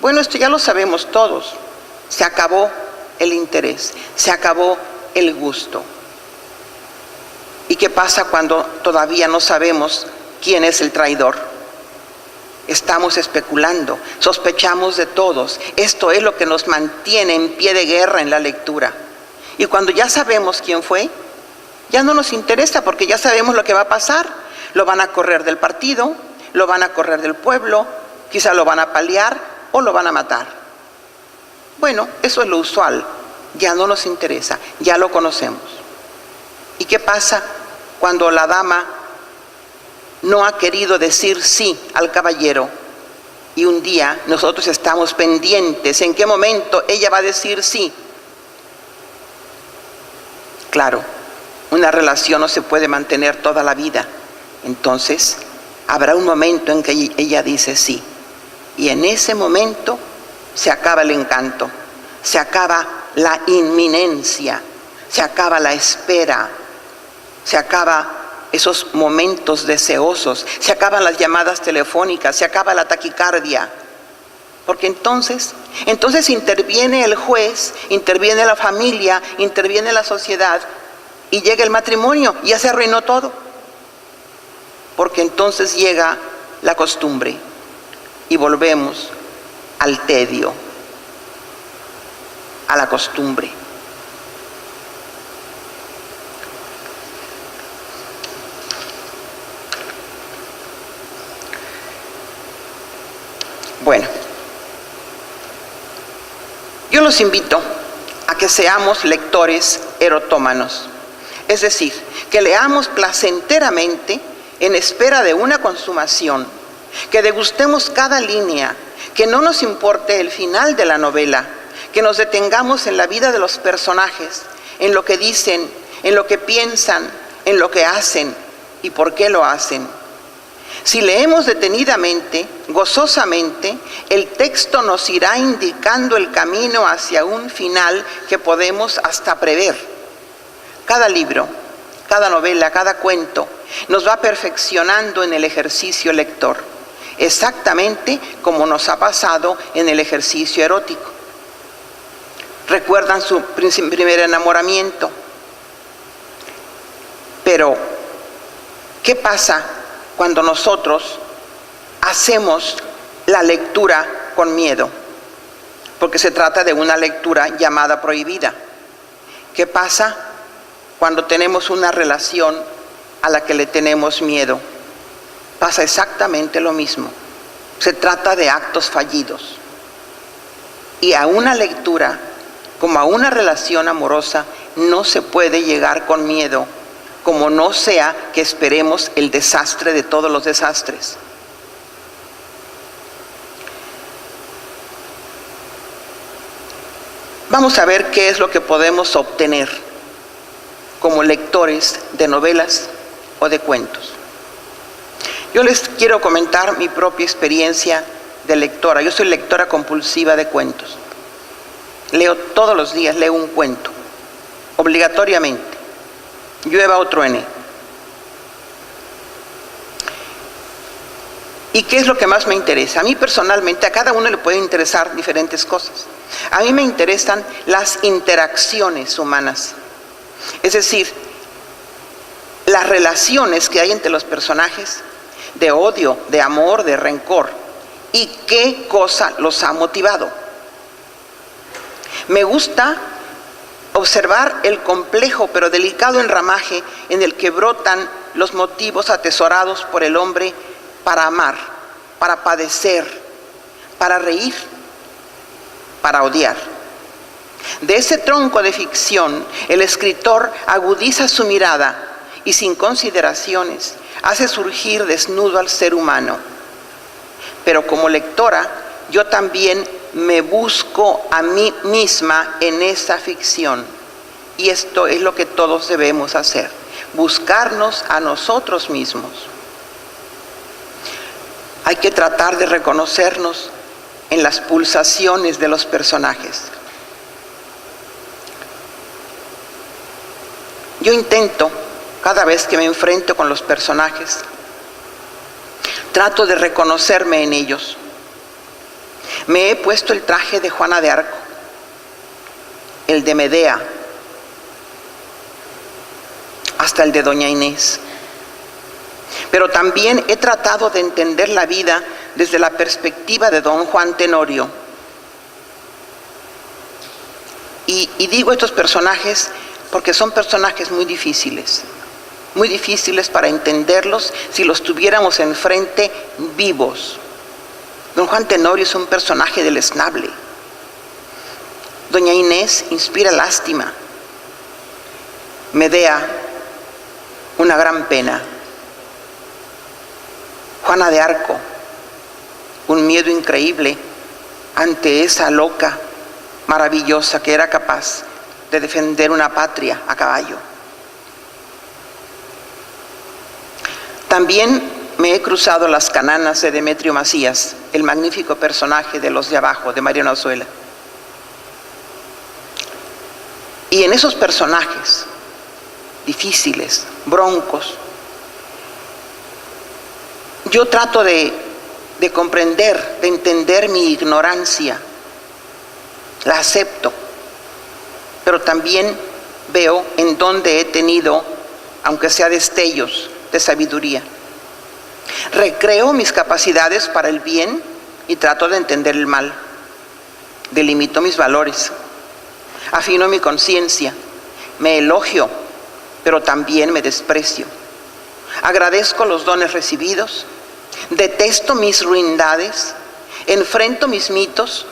S2: Bueno, esto ya lo sabemos todos. Se acabó el interés, se acabó el gusto. ¿Y qué pasa cuando todavía no sabemos quién es el traidor? Estamos especulando, sospechamos de todos. Esto es lo que nos mantiene en pie de guerra en la lectura. Y cuando ya sabemos quién fue, ya no nos interesa porque ya sabemos lo que va a pasar. Lo van a correr del partido, lo van a correr del pueblo, quizá lo van a paliar o lo van a matar. Bueno, eso es lo usual, ya no nos interesa, ya lo conocemos. ¿Y qué pasa cuando la dama no ha querido decir sí al caballero? Y un día nosotros estamos pendientes en qué momento ella va a decir sí. Claro, una relación no se puede mantener toda la vida. Entonces, habrá un momento en que ella dice sí. Y en ese momento se acaba el encanto, se acaba la inminencia, se acaba la espera, se acaba esos momentos deseosos, se acaban las llamadas telefónicas, se acaba la taquicardia. Porque entonces interviene el juez, interviene la familia, interviene la sociedad y llega el matrimonio y ya se arruinó todo. Porque entonces llega la costumbre y volvemos al tedio, a la costumbre. Bueno, yo los invito a que seamos lectores erotómanos, es decir, que leamos placenteramente en espera de una consumación, que degustemos cada línea, que no nos importe el final de la novela, que nos detengamos en la vida de los personajes, en lo que dicen, en lo que piensan, en lo que hacen y por qué lo hacen. Si leemos detenidamente, gozosamente, el texto nos irá indicando el camino hacia un final que podemos hasta prever. Cada libro, cada novela, cada cuento nos va perfeccionando en el ejercicio lector, exactamente como nos ha pasado en el ejercicio erótico. Recuerdan su primer enamoramiento. Pero, ¿qué pasa cuando nosotros hacemos la lectura con miedo? Porque se trata de una lectura llamada prohibida. ¿Qué pasa cuando tenemos una relación a la que le tenemos miedo? Pasa exactamente lo mismo. Se trata de actos fallidos. Y a una lectura, como a una relación amorosa, no se puede llegar con miedo, como no sea que esperemos el desastre de todos los desastres. Vamos a ver qué es lo que podemos obtener como lectores de novelas o de cuentos. Yo les quiero comentar mi propia experiencia de lectora. Yo soy lectora compulsiva de cuentos. Leo todos los días, leo un cuento, obligatoriamente. Llueva o truene. ¿Y qué es lo que más me interesa? A mí personalmente, a cada uno le pueden interesar diferentes cosas. A mí me interesan las interacciones humanas. Es decir, las relaciones que hay entre los personajes, de odio, de amor, de rencor, y qué cosa los ha motivado. Me gusta observar el complejo pero delicado enramaje en el que brotan los motivos atesorados por el hombre para amar, para padecer, para reír, para odiar. De ese tronco de ficción, el escritor agudiza su mirada y sin consideraciones hace surgir desnudo al ser humano. Pero como lectora, yo también me busco a mí misma en esa ficción. Y esto es lo que todos debemos hacer, buscarnos a nosotros mismos. Hay que tratar de reconocernos en las pulsaciones de los personajes. Yo intento, cada vez que me enfrento con los personajes, trato de reconocerme en ellos. Me he puesto el traje de Juana de Arco, el de Medea, hasta el de Doña Inés. Pero también he tratado de entender la vida desde la perspectiva de don Juan Tenorio. Y digo estos personajes porque son personajes muy difíciles para entenderlos si los tuviéramos enfrente vivos. Don Juan Tenorio es un personaje deleznable. Doña Inés inspira lástima. Medea, una gran pena. Juana de Arco, un miedo increíble ante esa loca maravillosa que era capaz de defender una patria a caballo. También me he cruzado las cananas de Demetrio Macías, el magnífico personaje de Los de Abajo, de Mariano Azuela. Y en esos personajes difíciles, broncos, yo trato de comprender, de entender mi ignorancia, la acepto, pero también veo en dónde he tenido, aunque sea destellos de sabiduría. Recreo mis capacidades para el bien y trato de entender el mal. Delimito mis valores, afino mi conciencia, me elogio, pero también me desprecio. Agradezco los dones recibidos, detesto mis ruindades, enfrento mis mitos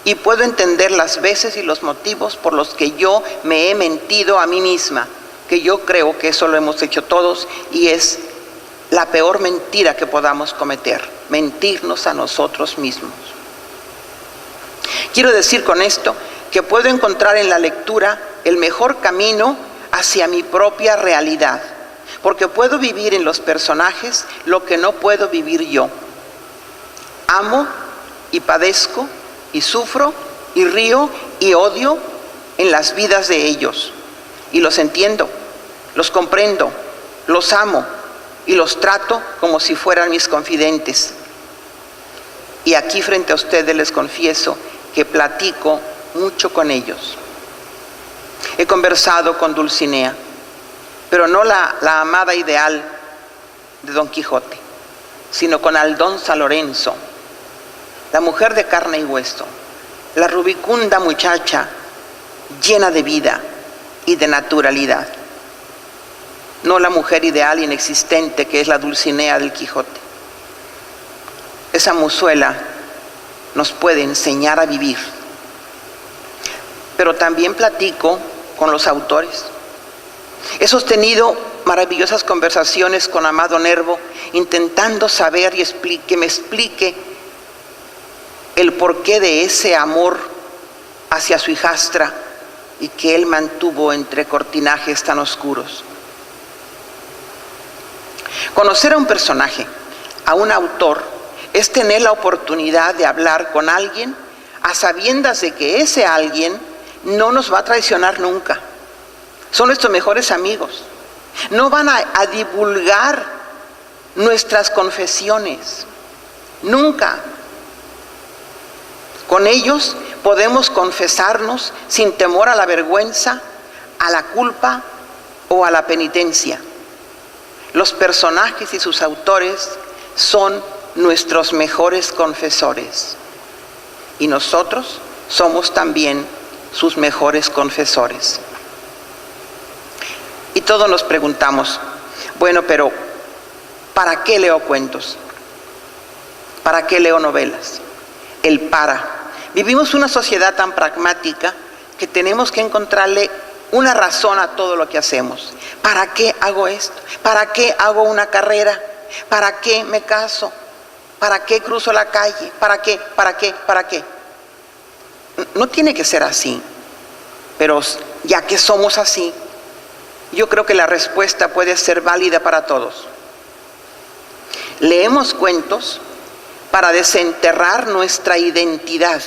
S2: y puedo entender las veces y los motivos por los que yo me he mentido a mí misma, que yo creo que eso lo hemos hecho todos y es la peor mentira que podamos cometer, mentirnos a nosotros mismos. Quiero decir con esto que puedo encontrar en la lectura el mejor camino hacia mi propia realidad, porque puedo vivir en los personajes lo que no puedo vivir yo. Amo y padezco y sufro y río y odio en las vidas de ellos. Y los entiendo, los comprendo, los amo y los trato como si fueran mis confidentes. Y aquí frente a ustedes les confieso que platico mucho con ellos. He conversado con Dulcinea, pero no la amada ideal de Don Quijote, sino con Aldonza Lorenzo, la mujer de carne y hueso, la rubicunda muchacha llena de vida y de naturalidad. No la mujer ideal inexistente que es la Dulcinea del Quijote. Esa mozuela nos puede enseñar a vivir. Pero también platico con los autores. He sostenido maravillosas conversaciones con Amado Nervo, intentando saber que me explique el porqué de ese amor hacia su hijastra y que él mantuvo entre cortinajes tan oscuros. Conocer a un personaje, a un autor, es tener la oportunidad de hablar con alguien a sabiendas de que ese alguien no nos va a traicionar nunca. Son nuestros mejores amigos. No van a divulgar nuestras confesiones. Nunca. Con ellos podemos confesarnos sin temor a la vergüenza, a la culpa o a la penitencia. Los personajes y sus autores son nuestros mejores confesores. Y nosotros somos también sus mejores confesores. Y todos nos preguntamos, bueno, pero ¿para qué leo cuentos? ¿Para qué leo novelas? El para. Vivimos una sociedad tan pragmática que tenemos que encontrarle una razón a todo lo que hacemos. ¿Para qué hago esto? ¿Para qué hago una carrera? ¿Para qué me caso? ¿Para qué cruzo la calle? ¿Para qué? ¿Para qué? ¿Para qué? No tiene que ser así, pero ya que somos así, yo creo que la respuesta puede ser válida para todos. Leemos cuentos para desenterrar nuestra identidad,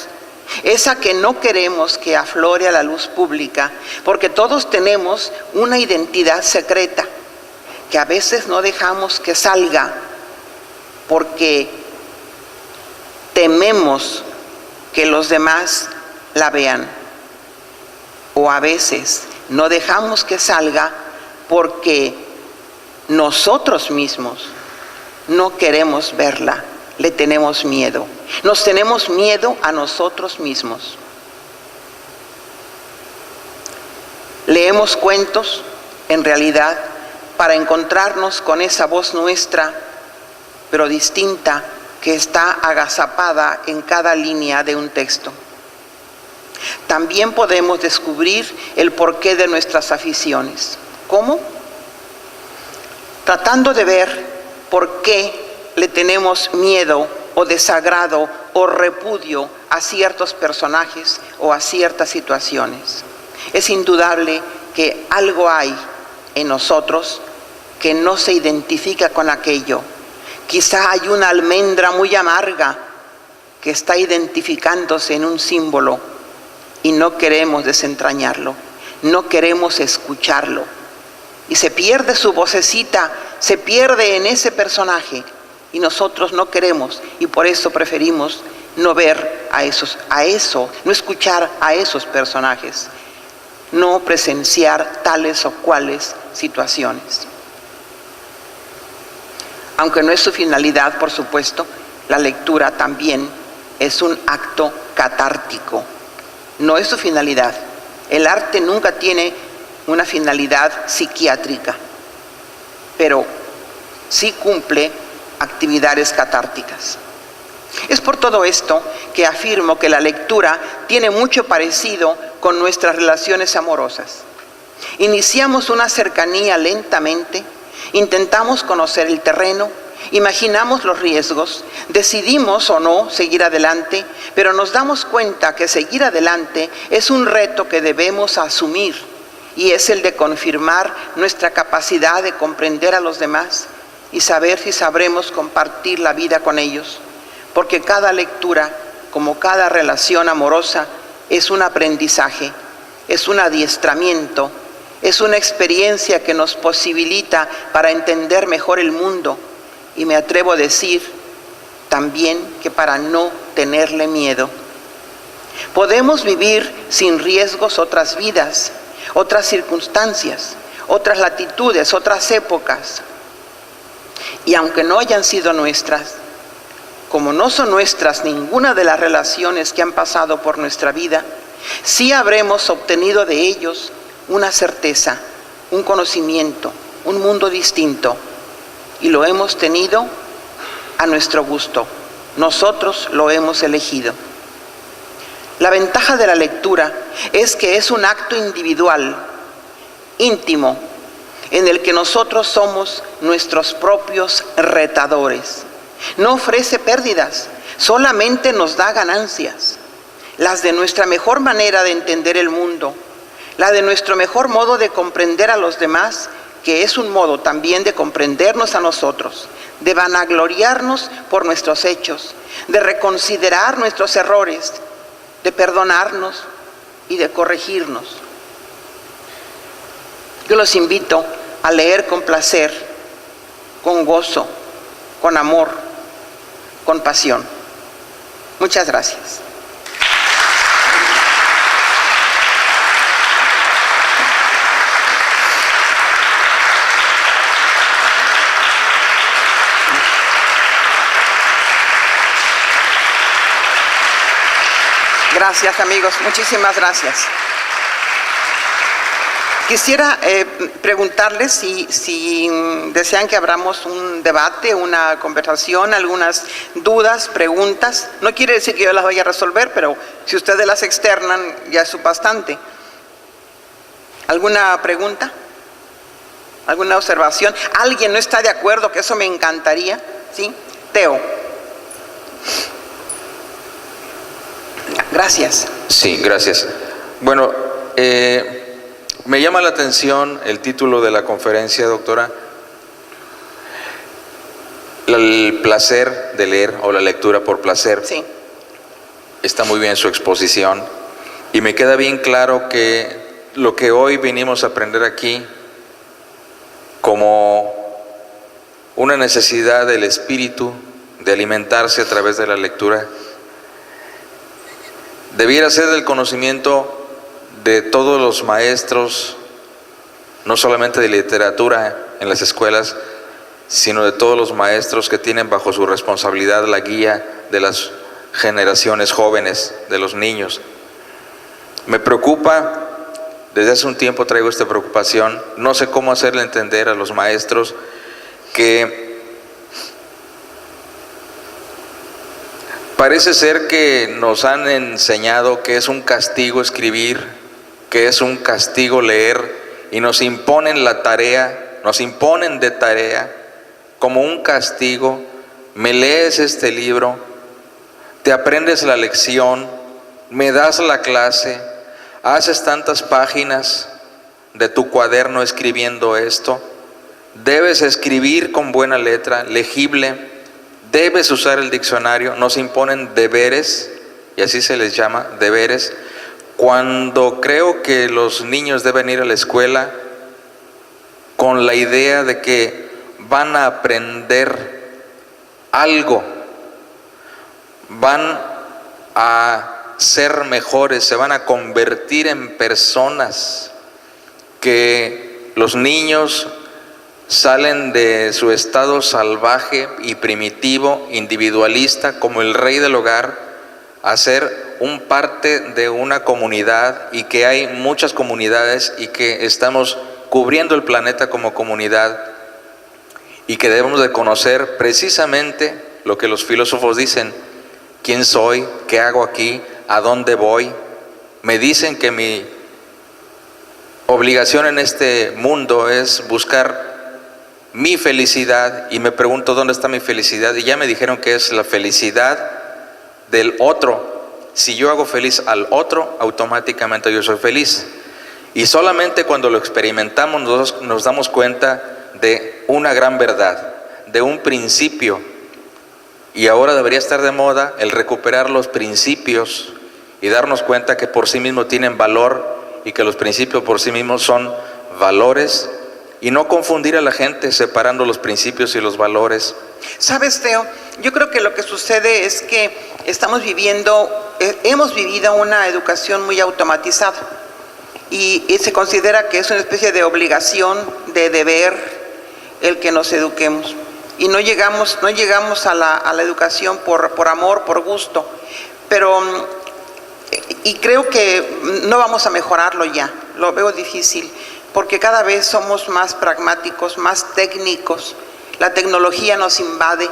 S2: esa que no queremos que aflore a la luz pública, porque todos tenemos una identidad secreta que a veces no dejamos que salga porque tememos que los demás la vean, o a veces no dejamos que salga porque nosotros mismos no queremos verla, le tenemos miedo. Nos tenemos miedo a nosotros mismos. Leemos cuentos, en realidad, para encontrarnos con esa voz nuestra, pero distinta, que está agazapada en cada línea de un texto. También podemos descubrir el porqué de nuestras aficiones. ¿Cómo? Tratando de ver por qué le tenemos miedo o desagrado o repudio a ciertos personajes o a ciertas situaciones. Es indudable que algo hay en nosotros que no se identifica con aquello. Quizá hay una almendra muy amarga que está identificándose en un símbolo y no queremos desentrañarlo, no queremos escucharlo. Y se pierde su vocecita, se pierde en ese personaje y nosotros no queremos, y por eso preferimos no ver no escuchar a esos personajes, no presenciar tales o cuales situaciones. Aunque no es su finalidad, por supuesto, la lectura también es un acto catártico. No es su finalidad. El arte nunca tiene una finalidad psiquiátrica, pero sí cumple actividades catárticas. Es por todo esto que afirmo que la lectura tiene mucho parecido con nuestras relaciones amorosas. Iniciamos una cercanía lentamente, intentamos conocer el terreno, imaginamos los riesgos, decidimos o no seguir adelante, pero nos damos cuenta que seguir adelante es un reto que debemos asumir, y es el de confirmar nuestra capacidad de comprender a los demás y saber si sabremos compartir la vida con ellos, porque cada lectura, como cada relación amorosa, es un aprendizaje, es un adiestramiento, es una experiencia que nos posibilita para entender mejor el mundo, y me atrevo a decir también que para no tenerle miedo. Podemos vivir sin riesgos otras vidas, otras circunstancias, otras latitudes, otras épocas. Y aunque no hayan sido nuestras, como no son nuestras ninguna de las relaciones que han pasado por nuestra vida, sí habremos obtenido de ellos una certeza, un conocimiento, un mundo distinto, y lo hemos tenido a nuestro gusto. Nosotros lo hemos elegido. La ventaja de la lectura es que es un acto individual, íntimo, en el que nosotros somos nuestros propios retadores. No ofrece pérdidas, solamente nos da ganancias. Las de nuestra mejor manera de entender el mundo, la de nuestro mejor modo de comprender a los demás, que es un modo también de comprendernos a nosotros, de vanagloriarnos por nuestros hechos, de reconsiderar nuestros errores, de perdonarnos y de corregirnos. Yo los invito a leer con placer, con gozo, con amor, con pasión. Muchas gracias. Gracias, amigos. Muchísimas gracias. Quisiera preguntarles si desean que abramos un debate, una conversación, algunas dudas, preguntas. No quiere decir que yo las vaya a resolver, pero si ustedes las externan, ya es bastante. ¿Alguna pregunta? ¿Alguna observación? ¿Alguien no está de acuerdo? Que eso me encantaría. ¿Sí? Teo. Gracias.
S3: Sí, gracias. Bueno, me llama la atención el título de la conferencia, doctora. El placer de leer, o la lectura por placer.
S2: Sí.
S3: Está muy bien su exposición. Y me queda bien claro que lo que hoy vinimos a aprender aquí, como una necesidad del espíritu de alimentarse a través de la lectura, debiera ser del conocimiento de todos los maestros, no solamente de literatura en las escuelas, sino de todos los maestros que tienen bajo su responsabilidad la guía de las generaciones jóvenes, de los niños. Me preocupa, desde hace un tiempo traigo esta preocupación, no sé cómo hacerle entender a los maestros que parece ser que nos han enseñado que es un castigo escribir, que es un castigo leer, y nos imponen la tarea, nos imponen de tarea como un castigo. Me lees este libro, te aprendes la lección, me das la clase, haces tantas páginas de tu cuaderno escribiendo esto, debes escribir con buena letra, legible, debes usar el diccionario. Nos imponen deberes, y así se les llama, deberes, cuando creo que los niños deben ir a la escuela con la idea de que van a aprender algo, van a ser mejores, se van a convertir en personas, que los niños salen de su estado salvaje y primitivo, individualista, como el rey del hogar, a ser un parte de una comunidad, y que hay muchas comunidades y que estamos cubriendo el planeta como comunidad, y que debemos de conocer precisamente lo que los filósofos dicen: quién soy, qué hago aquí, a dónde voy. Me dicen que mi obligación en este mundo es buscar mi felicidad, y me pregunto dónde está mi felicidad, y ya me dijeron que es la felicidad del otro. Si yo hago feliz al otro, automáticamente yo soy feliz. Y solamente cuando lo experimentamos nos damos cuenta de una gran verdad, de un principio. Y ahora debería estar de moda el recuperar los principios y darnos cuenta que por sí mismos tienen valor, y que los principios por sí mismos son valores, y no confundir a la gente separando los principios y los valores.
S2: ¿Sabes, Teo? Yo creo que lo que sucede es que hemos vivido una educación muy automatizada, y se considera que es una especie de obligación, de deber, el que nos eduquemos. Y no llegamos a la educación por amor, por gusto. Pero, y creo que no vamos a mejorarlo ya, lo veo difícil, porque cada vez somos más pragmáticos, más técnicos, la tecnología nos invade.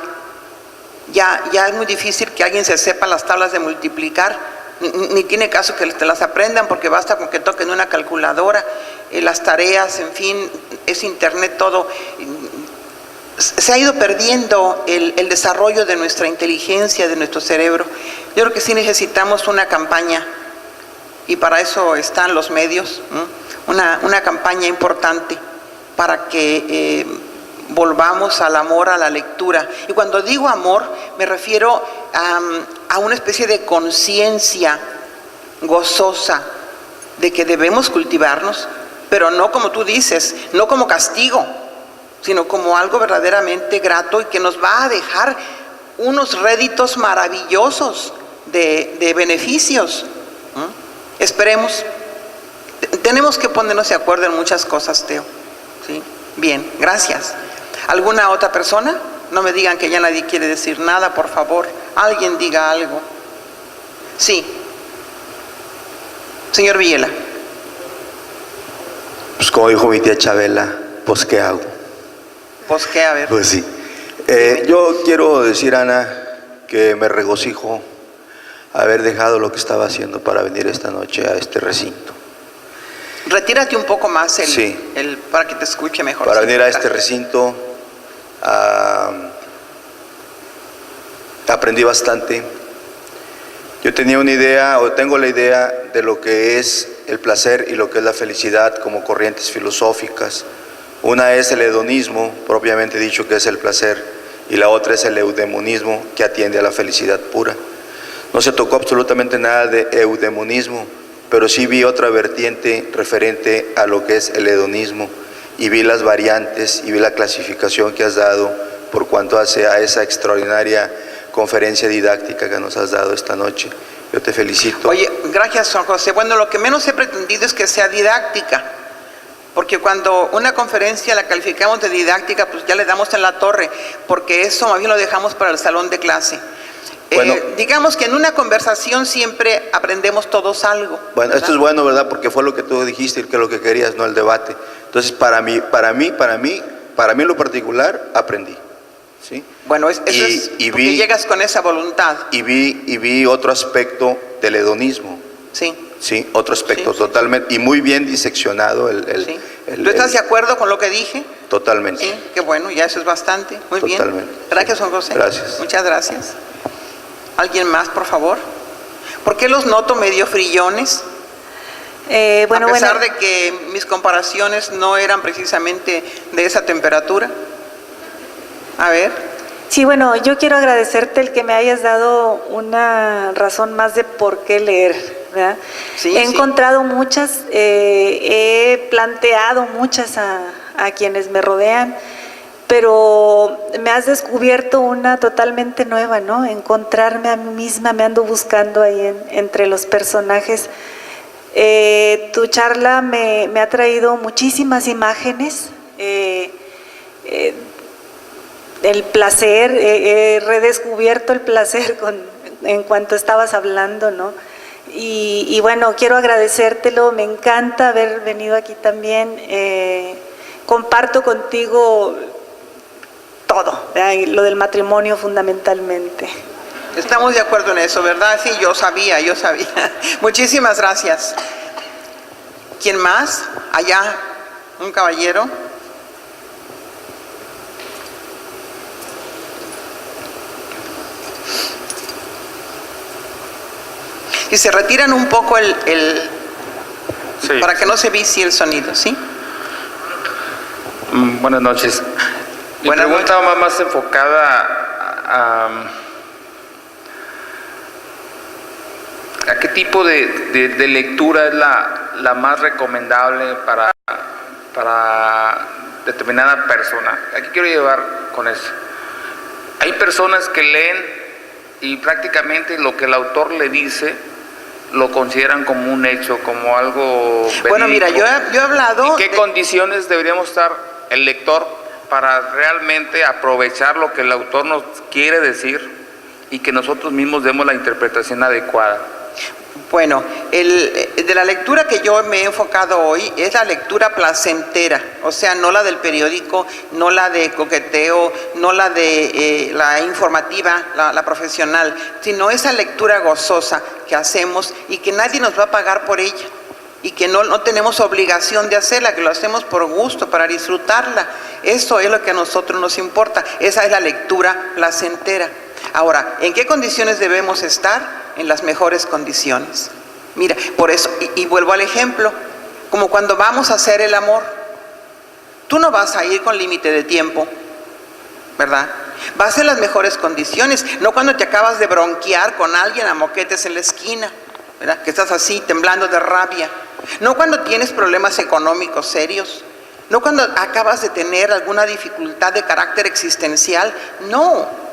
S2: Ya es muy difícil que alguien se sepa las tablas de multiplicar, ni tiene caso que te las aprendan, porque basta con que toquen una calculadora, las tareas, en fin, es internet todo. Se ha ido perdiendo el desarrollo de nuestra inteligencia, de nuestro cerebro. Yo creo que sí necesitamos una campaña, y para eso están los medios, una campaña importante para que volvamos al amor, a la lectura. Y cuando digo amor, me refiero a una especie de conciencia gozosa de que debemos cultivarnos, pero no como tú dices, no como castigo, sino como algo verdaderamente grato, y que nos va a dejar unos réditos maravillosos de beneficios. Esperemos. Tenemos que ponernos de acuerdo en muchas cosas, Teo. ¿Sí? Bien, gracias. ¿Alguna otra persona? No me digan que ya nadie quiere decir nada, por favor. Alguien diga algo. Sí. Señor Villela.
S4: Pues como dijo mi tía Chabela, pues ¿qué hago?
S2: Pues qué, a ver.
S4: Pues sí. Yo quiero decir, Ana, que me regocijo haber dejado lo que estaba haciendo para venir esta noche a este recinto.
S2: Retírate un poco más
S4: Sí.
S2: para que te escuche mejor.
S4: Para
S2: Sí,
S4: venir a este
S2: gracias.
S4: recinto aprendí bastante. Yo tenía una idea, o tengo la idea, de lo que es el placer y lo que es la felicidad como corrientes filosóficas. Una es el hedonismo, propiamente dicho, que es el placer, y la otra es el eudemonismo, que atiende a la felicidad pura. No se tocó absolutamente nada de eudemonismo, pero sí vi otra vertiente referente a lo que es el hedonismo, y vi las variantes y vi la clasificación que has dado por cuanto hace a esa extraordinaria conferencia didáctica que nos has dado esta noche. Yo te felicito.
S2: Oye, gracias, Juan José. Bueno, lo que menos he pretendido es que sea didáctica, porque cuando una conferencia la calificamos de didáctica, pues ya le damos en la torre, porque eso más bien lo dejamos para el salón de clase.
S4: Bueno.
S2: Digamos que en una conversación siempre aprendemos todos algo.
S4: Bueno,
S2: ¿verdad?
S4: esto es bueno, ¿verdad? Porque fue lo que tú dijiste, que lo que querías, no el debate. Entonces, para mí en lo particular, aprendí. ¿Sí?
S2: Bueno, eso es porque llegas con esa voluntad.
S4: Y vi otro aspecto del hedonismo.
S2: Sí.
S4: Sí, otro aspecto
S2: Sí,
S4: totalmente, y muy bien diseccionado
S2: Sí. ¿Tú estás de acuerdo con lo que dije?
S4: Totalmente.
S2: Sí, qué bueno, ya eso es bastante. Muy
S4: Totalmente.
S2: bien. Gracias, Juan José.
S4: Gracias.
S2: Muchas gracias. ¿Alguien más, por favor? ¿Por qué los noto medio frillones? A pesar de que mis comparaciones no eran precisamente de esa temperatura. A ver.
S5: Sí, bueno, yo quiero agradecerte el que me hayas dado una razón más de por qué leer, ¿verdad?
S2: Sí,
S5: he
S2: sí.
S5: encontrado muchas, he planteado muchas a quienes me rodean, pero me has descubierto una totalmente nueva, ¿no? Encontrarme a mí misma, me ando buscando ahí entre los personajes. Tu charla me ha traído muchísimas imágenes, el placer, he redescubierto el placer en cuanto estabas hablando, ¿no? Y bueno, quiero agradecértelo, me encanta haber venido aquí también, comparto contigo todo, ¿verdad? Lo del matrimonio fundamentalmente.
S2: Estamos de acuerdo en eso, ¿verdad? Sí, yo sabía. Muchísimas gracias. ¿Quién más? Allá, un caballero. Y se retiran un poco
S6: Sí.
S2: para que no se vicie el sonido, ¿sí?
S6: Buenas noches. Mi
S2: Buenas
S6: pregunta va más enfocada a qué tipo de lectura es la más recomendable para determinada persona. Aquí quiero llevar con eso. Hay personas que leen y prácticamente lo que el autor le dice lo consideran como un hecho, como algo verídico.
S2: Bueno, mira, yo he hablado...
S6: ¿En qué condiciones deberíamos estar el lector para realmente aprovechar lo que el autor nos quiere decir y que nosotros mismos demos la interpretación adecuada?
S2: Bueno, de la lectura que yo me he enfocado hoy es la lectura placentera, o sea, no la del periódico, no la de coqueteo, no la de la informativa, la profesional, sino esa lectura gozosa que hacemos y que nadie nos va a pagar por ella y que no tenemos obligación de hacerla, que lo hacemos por gusto, para disfrutarla. Eso es lo que a nosotros nos importa, esa es la lectura placentera. Ahora, ¿en qué condiciones debemos estar? En las mejores condiciones. Mira, por eso, y vuelvo al ejemplo, como cuando vamos a hacer el amor, tú no vas a ir con límite de tiempo, ¿verdad? Vas en las mejores condiciones, no cuando te acabas de bronquear con alguien a moquetes en la esquina, ¿verdad? Que estás así temblando de rabia, no cuando tienes problemas económicos serios, no cuando acabas de tener alguna dificultad de carácter existencial, no.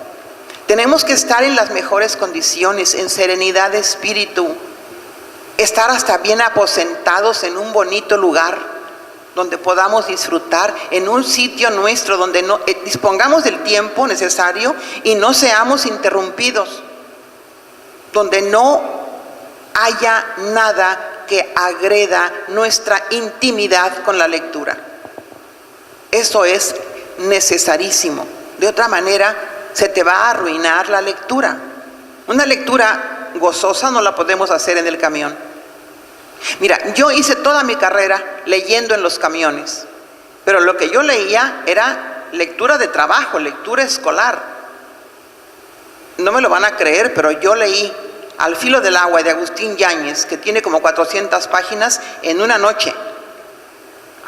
S2: Tenemos que estar en las mejores condiciones, en serenidad de espíritu, estar hasta bien aposentados en un bonito lugar donde podamos disfrutar, en un sitio nuestro donde no dispongamos del tiempo necesario y no seamos interrumpidos, donde no haya nada que agreda nuestra intimidad con la lectura. Eso es necesarísimo. De otra manera, se te va a arruinar la lectura. Una lectura gozosa no la podemos hacer en el camión. Mira, yo hice toda mi carrera leyendo en los camiones, pero lo que yo leía era lectura de trabajo, lectura escolar. No me lo van a creer, pero yo leí Al filo del agua de Agustín Yáñez, que tiene como 400 páginas, en una noche,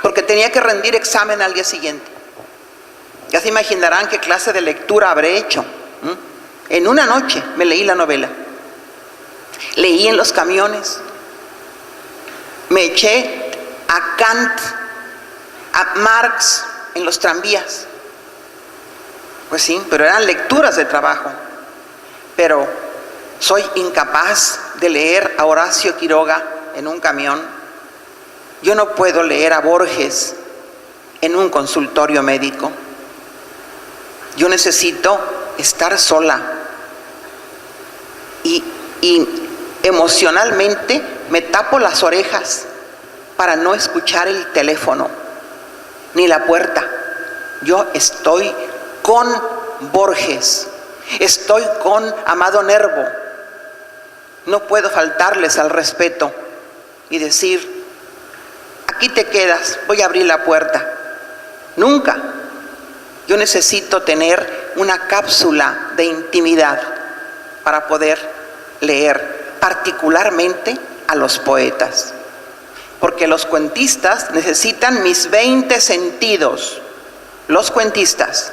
S2: porque tenía que rendir examen al día siguiente. Ya se imaginarán qué clase de lectura habré hecho. En una noche me leí la novela. Leí en los camiones. Me eché a Kant, a Marx en los tranvías. Pues sí, pero eran lecturas de trabajo. Pero soy incapaz de leer a Horacio Quiroga en un camión. Yo no puedo leer a Borges en un consultorio médico. Yo necesito estar sola. Y emocionalmente me tapo las orejas para no escuchar el teléfono ni la puerta. Yo estoy con Borges, estoy con Amado Nervo. No puedo faltarles al respeto y decir, aquí te quedas, voy a abrir la puerta. Nunca. Yo necesito tener una cápsula de intimidad para poder leer, particularmente a los poetas. Porque los cuentistas necesitan mis 20 sentidos. Los cuentistas,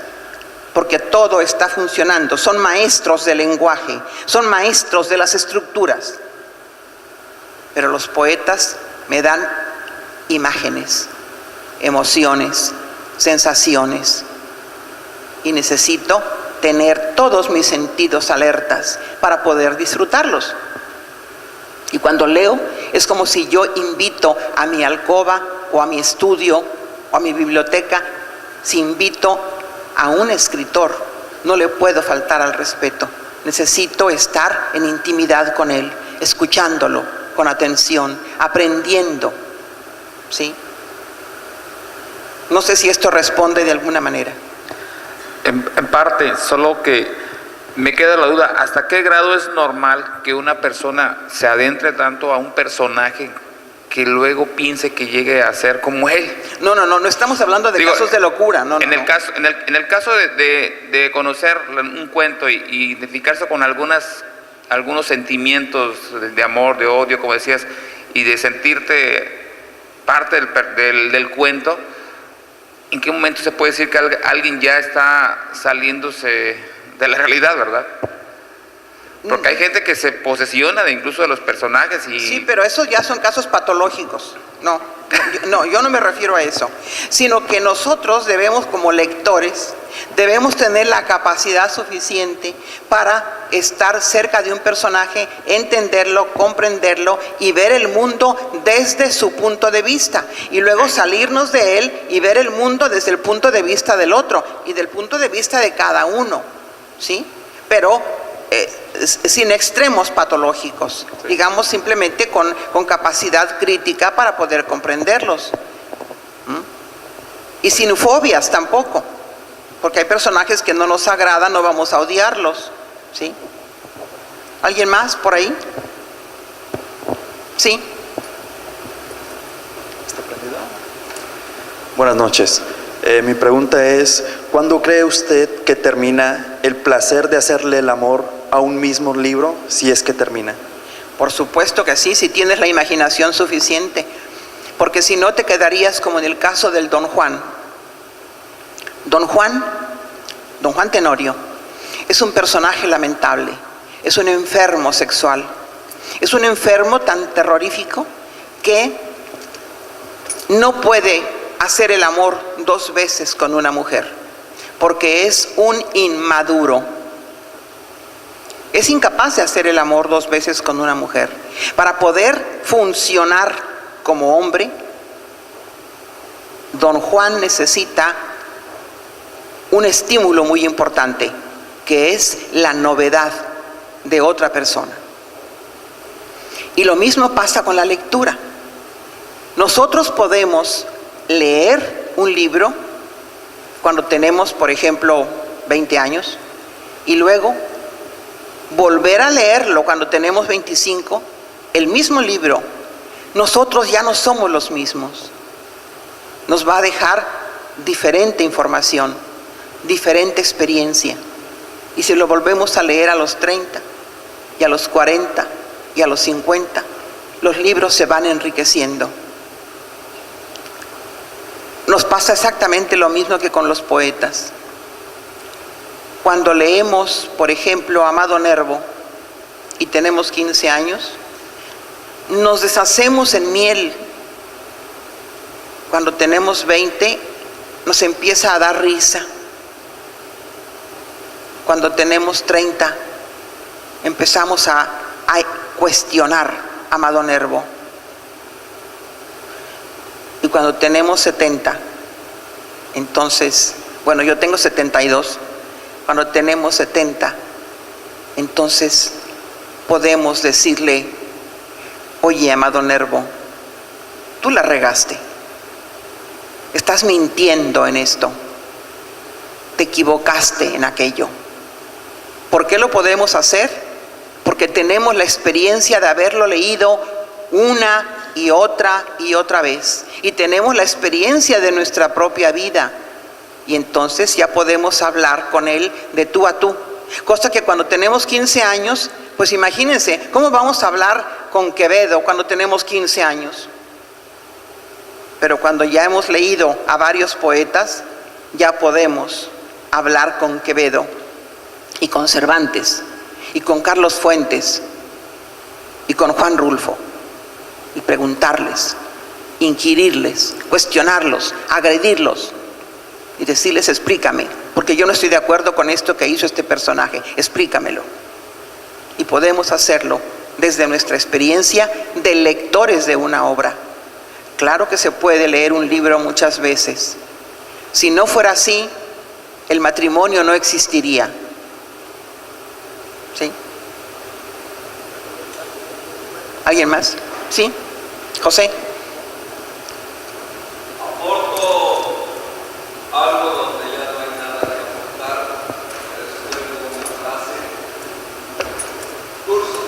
S2: porque todo está funcionando, son maestros del lenguaje, son maestros de las estructuras. Pero los poetas me dan imágenes, emociones, sensaciones, y necesito tener todos mis sentidos alertas para poder disfrutarlos. Y cuando leo, es como si yo invito a mi alcoba o a mi estudio o a mi biblioteca. Si invito a un escritor, no le puedo faltar al respeto. Necesito estar en intimidad con él, escuchándolo con atención, aprendiendo. ¿Sí? No sé si esto responde de alguna manera.
S6: En parte, solo que me queda la duda, ¿hasta qué grado es normal que una persona se adentre tanto a un personaje que luego piense que llegue a ser como él?
S2: No estamos hablando de casos de locura.
S6: En el caso de conocer un cuento y identificarse con algunos sentimientos de amor, de odio, como decías, y de sentirte parte del cuento, ¿en qué momento se puede decir que alguien ya está saliéndose de la realidad, verdad? Porque hay gente que se posesiona incluso de los personajes y...
S2: Sí, pero esos ya son casos patológicos. Yo no me refiero a eso, sino que nosotros debemos, como lectores, debemos tener la capacidad suficiente para estar cerca de un personaje, entenderlo, comprenderlo y ver el mundo desde su punto de vista, y luego salirnos de él y ver el mundo desde el punto de vista del otro y del punto de vista de cada uno, ¿sí? Pero sin extremos patológicos, digamos, simplemente con capacidad crítica para poder comprenderlos. Y sin fobias tampoco, porque hay personajes que no nos agradan, no vamos a odiarlos, ¿sí? ¿Alguien más por ahí? ¿Sí?
S7: Buenas noches. Mi pregunta es, ¿cuándo cree usted que termina el placer de hacerle el amor a un mismo libro, si es que termina?
S2: Por supuesto que sí, si tienes la imaginación suficiente, porque si no te quedarías como en el caso del Don Juan. Don Juan Tenorio, es un personaje lamentable, es un enfermo sexual, es un enfermo tan terrorífico que no puede hacer el amor 2 veces con una mujer, porque es un inmaduro. Es incapaz de hacer el amor 2 veces con una mujer. Para poder funcionar como hombre, Don Juan necesita un estímulo muy importante, que es la novedad de otra persona. Y lo mismo pasa con la lectura. Nosotros podemos leer un libro cuando tenemos, por ejemplo, 20 años, y luego volver a leerlo cuando tenemos 25, el mismo libro, nosotros ya no somos los mismos. Nos va a dejar diferente información, diferente experiencia. Y si lo volvemos a leer a los 30, y a los 40, y a los 50, los libros se van enriqueciendo. Nos pasa exactamente lo mismo que con los poetas. Cuando leemos, por ejemplo, Amado Nervo, y tenemos 15 años, nos deshacemos en miel. Cuando tenemos 20, nos empieza a dar risa. Cuando tenemos 30, empezamos a cuestionar Amado Nervo. Y cuando tenemos 70, entonces, bueno, yo tengo 72, cuando tenemos 70, entonces podemos decirle: oye, Amado Nervo, tú la regaste, estás mintiendo en esto, te equivocaste en aquello. ¿Por qué lo podemos hacer? Porque tenemos la experiencia de haberlo leído una y otra vez, y tenemos la experiencia de nuestra propia vida, y entonces ya podemos hablar con él de tú a tú, cosa que cuando tenemos 15 años, pues imagínense, ¿cómo vamos a hablar con Quevedo cuando tenemos 15 años? Pero cuando ya hemos leído a varios poetas, ya podemos hablar con Quevedo, y con Cervantes, y con Carlos Fuentes, y con Juan Rulfo, y preguntarles, inquirirles, cuestionarlos, agredirlos, y decirles: explícame, porque yo no estoy de acuerdo con esto que hizo este personaje, explícamelo. Y podemos hacerlo desde nuestra experiencia de lectores de una obra. Claro que se puede leer un libro muchas veces. Si no fuera así, el matrimonio no existiría. ¿Sí? ¿Alguien más? ¿Sí? José.
S8: Aporto algo donde ya no hay nada que aportar. Resuelvo una frase. Curso.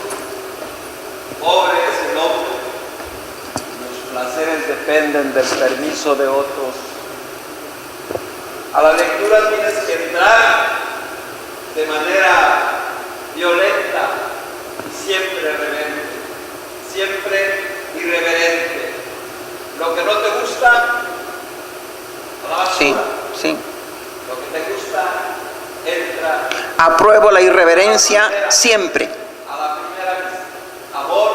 S8: Pobre es el hombre. Los placeres dependen del permiso de otros. A la lectura tienes que entrar de manera violenta y siempre rebelde, siempre irreverente. Lo que no te gusta, a la basura.
S2: Sí, sí.
S8: Lo que te gusta, entra.
S2: Apruebo la irreverencia siempre.
S8: A la primera vista. Amor,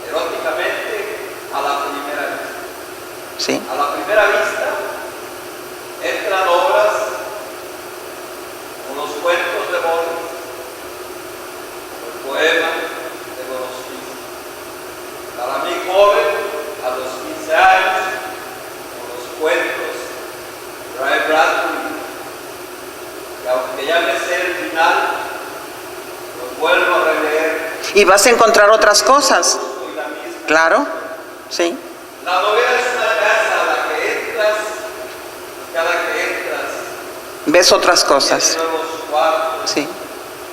S8: eróticamente, a la primera vista.
S2: Sí.
S8: A la primera vista entran obras como los cuentos de Borges, el poema de Gorosky. Para mí, joven, a los 15 años, con los cuentos de Ray Bradbury, que aunque ya me sé el final, los vuelvo a releer.
S2: Y vas a encontrar otras cosas.
S8: Y la misma.
S2: Claro, sí.
S8: La novela es una casa a la que entras, cada que entras,
S2: Ves otras cosas.
S8: tiene nuevos cuartos,
S2: Sí,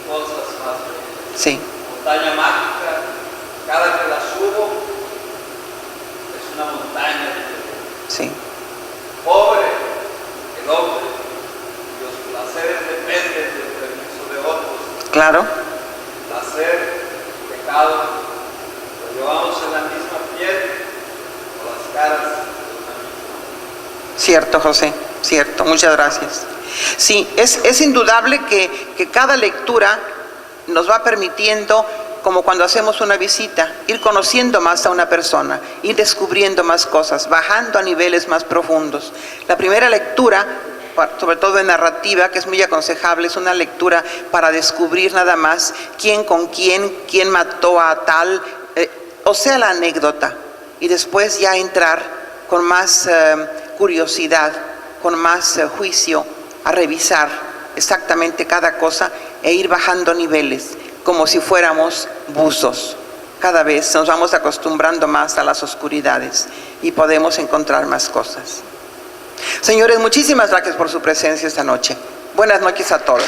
S8: cosas más bellas.
S2: sí.
S8: Montaña mágica, cada que la subo es una montaña diferente.
S2: Sí.
S8: Pobre el hombre, los placeres dependen del permiso de otros.
S2: Claro.
S8: Placer, pecado, lo llevamos en la misma piel, con las caras de una misma.
S2: Cierto, José, cierto. Muchas gracias. Sí, es indudable que cada lectura nos va permitiendo, como cuando hacemos una visita, ir conociendo más a una persona, ir descubriendo más cosas, bajando a niveles más profundos. La primera lectura, sobre todo en narrativa, que es muy aconsejable, es una lectura para descubrir nada más quién con quién mató a tal, o sea, la anécdota, y después ya entrar con más curiosidad, con más juicio, a revisar exactamente cada cosa e ir bajando niveles, como si fuéramos buzos. Cada vez nos vamos acostumbrando más a las oscuridades y podemos encontrar más cosas. Señores, muchísimas gracias por su presencia esta noche. Buenas noches a todos.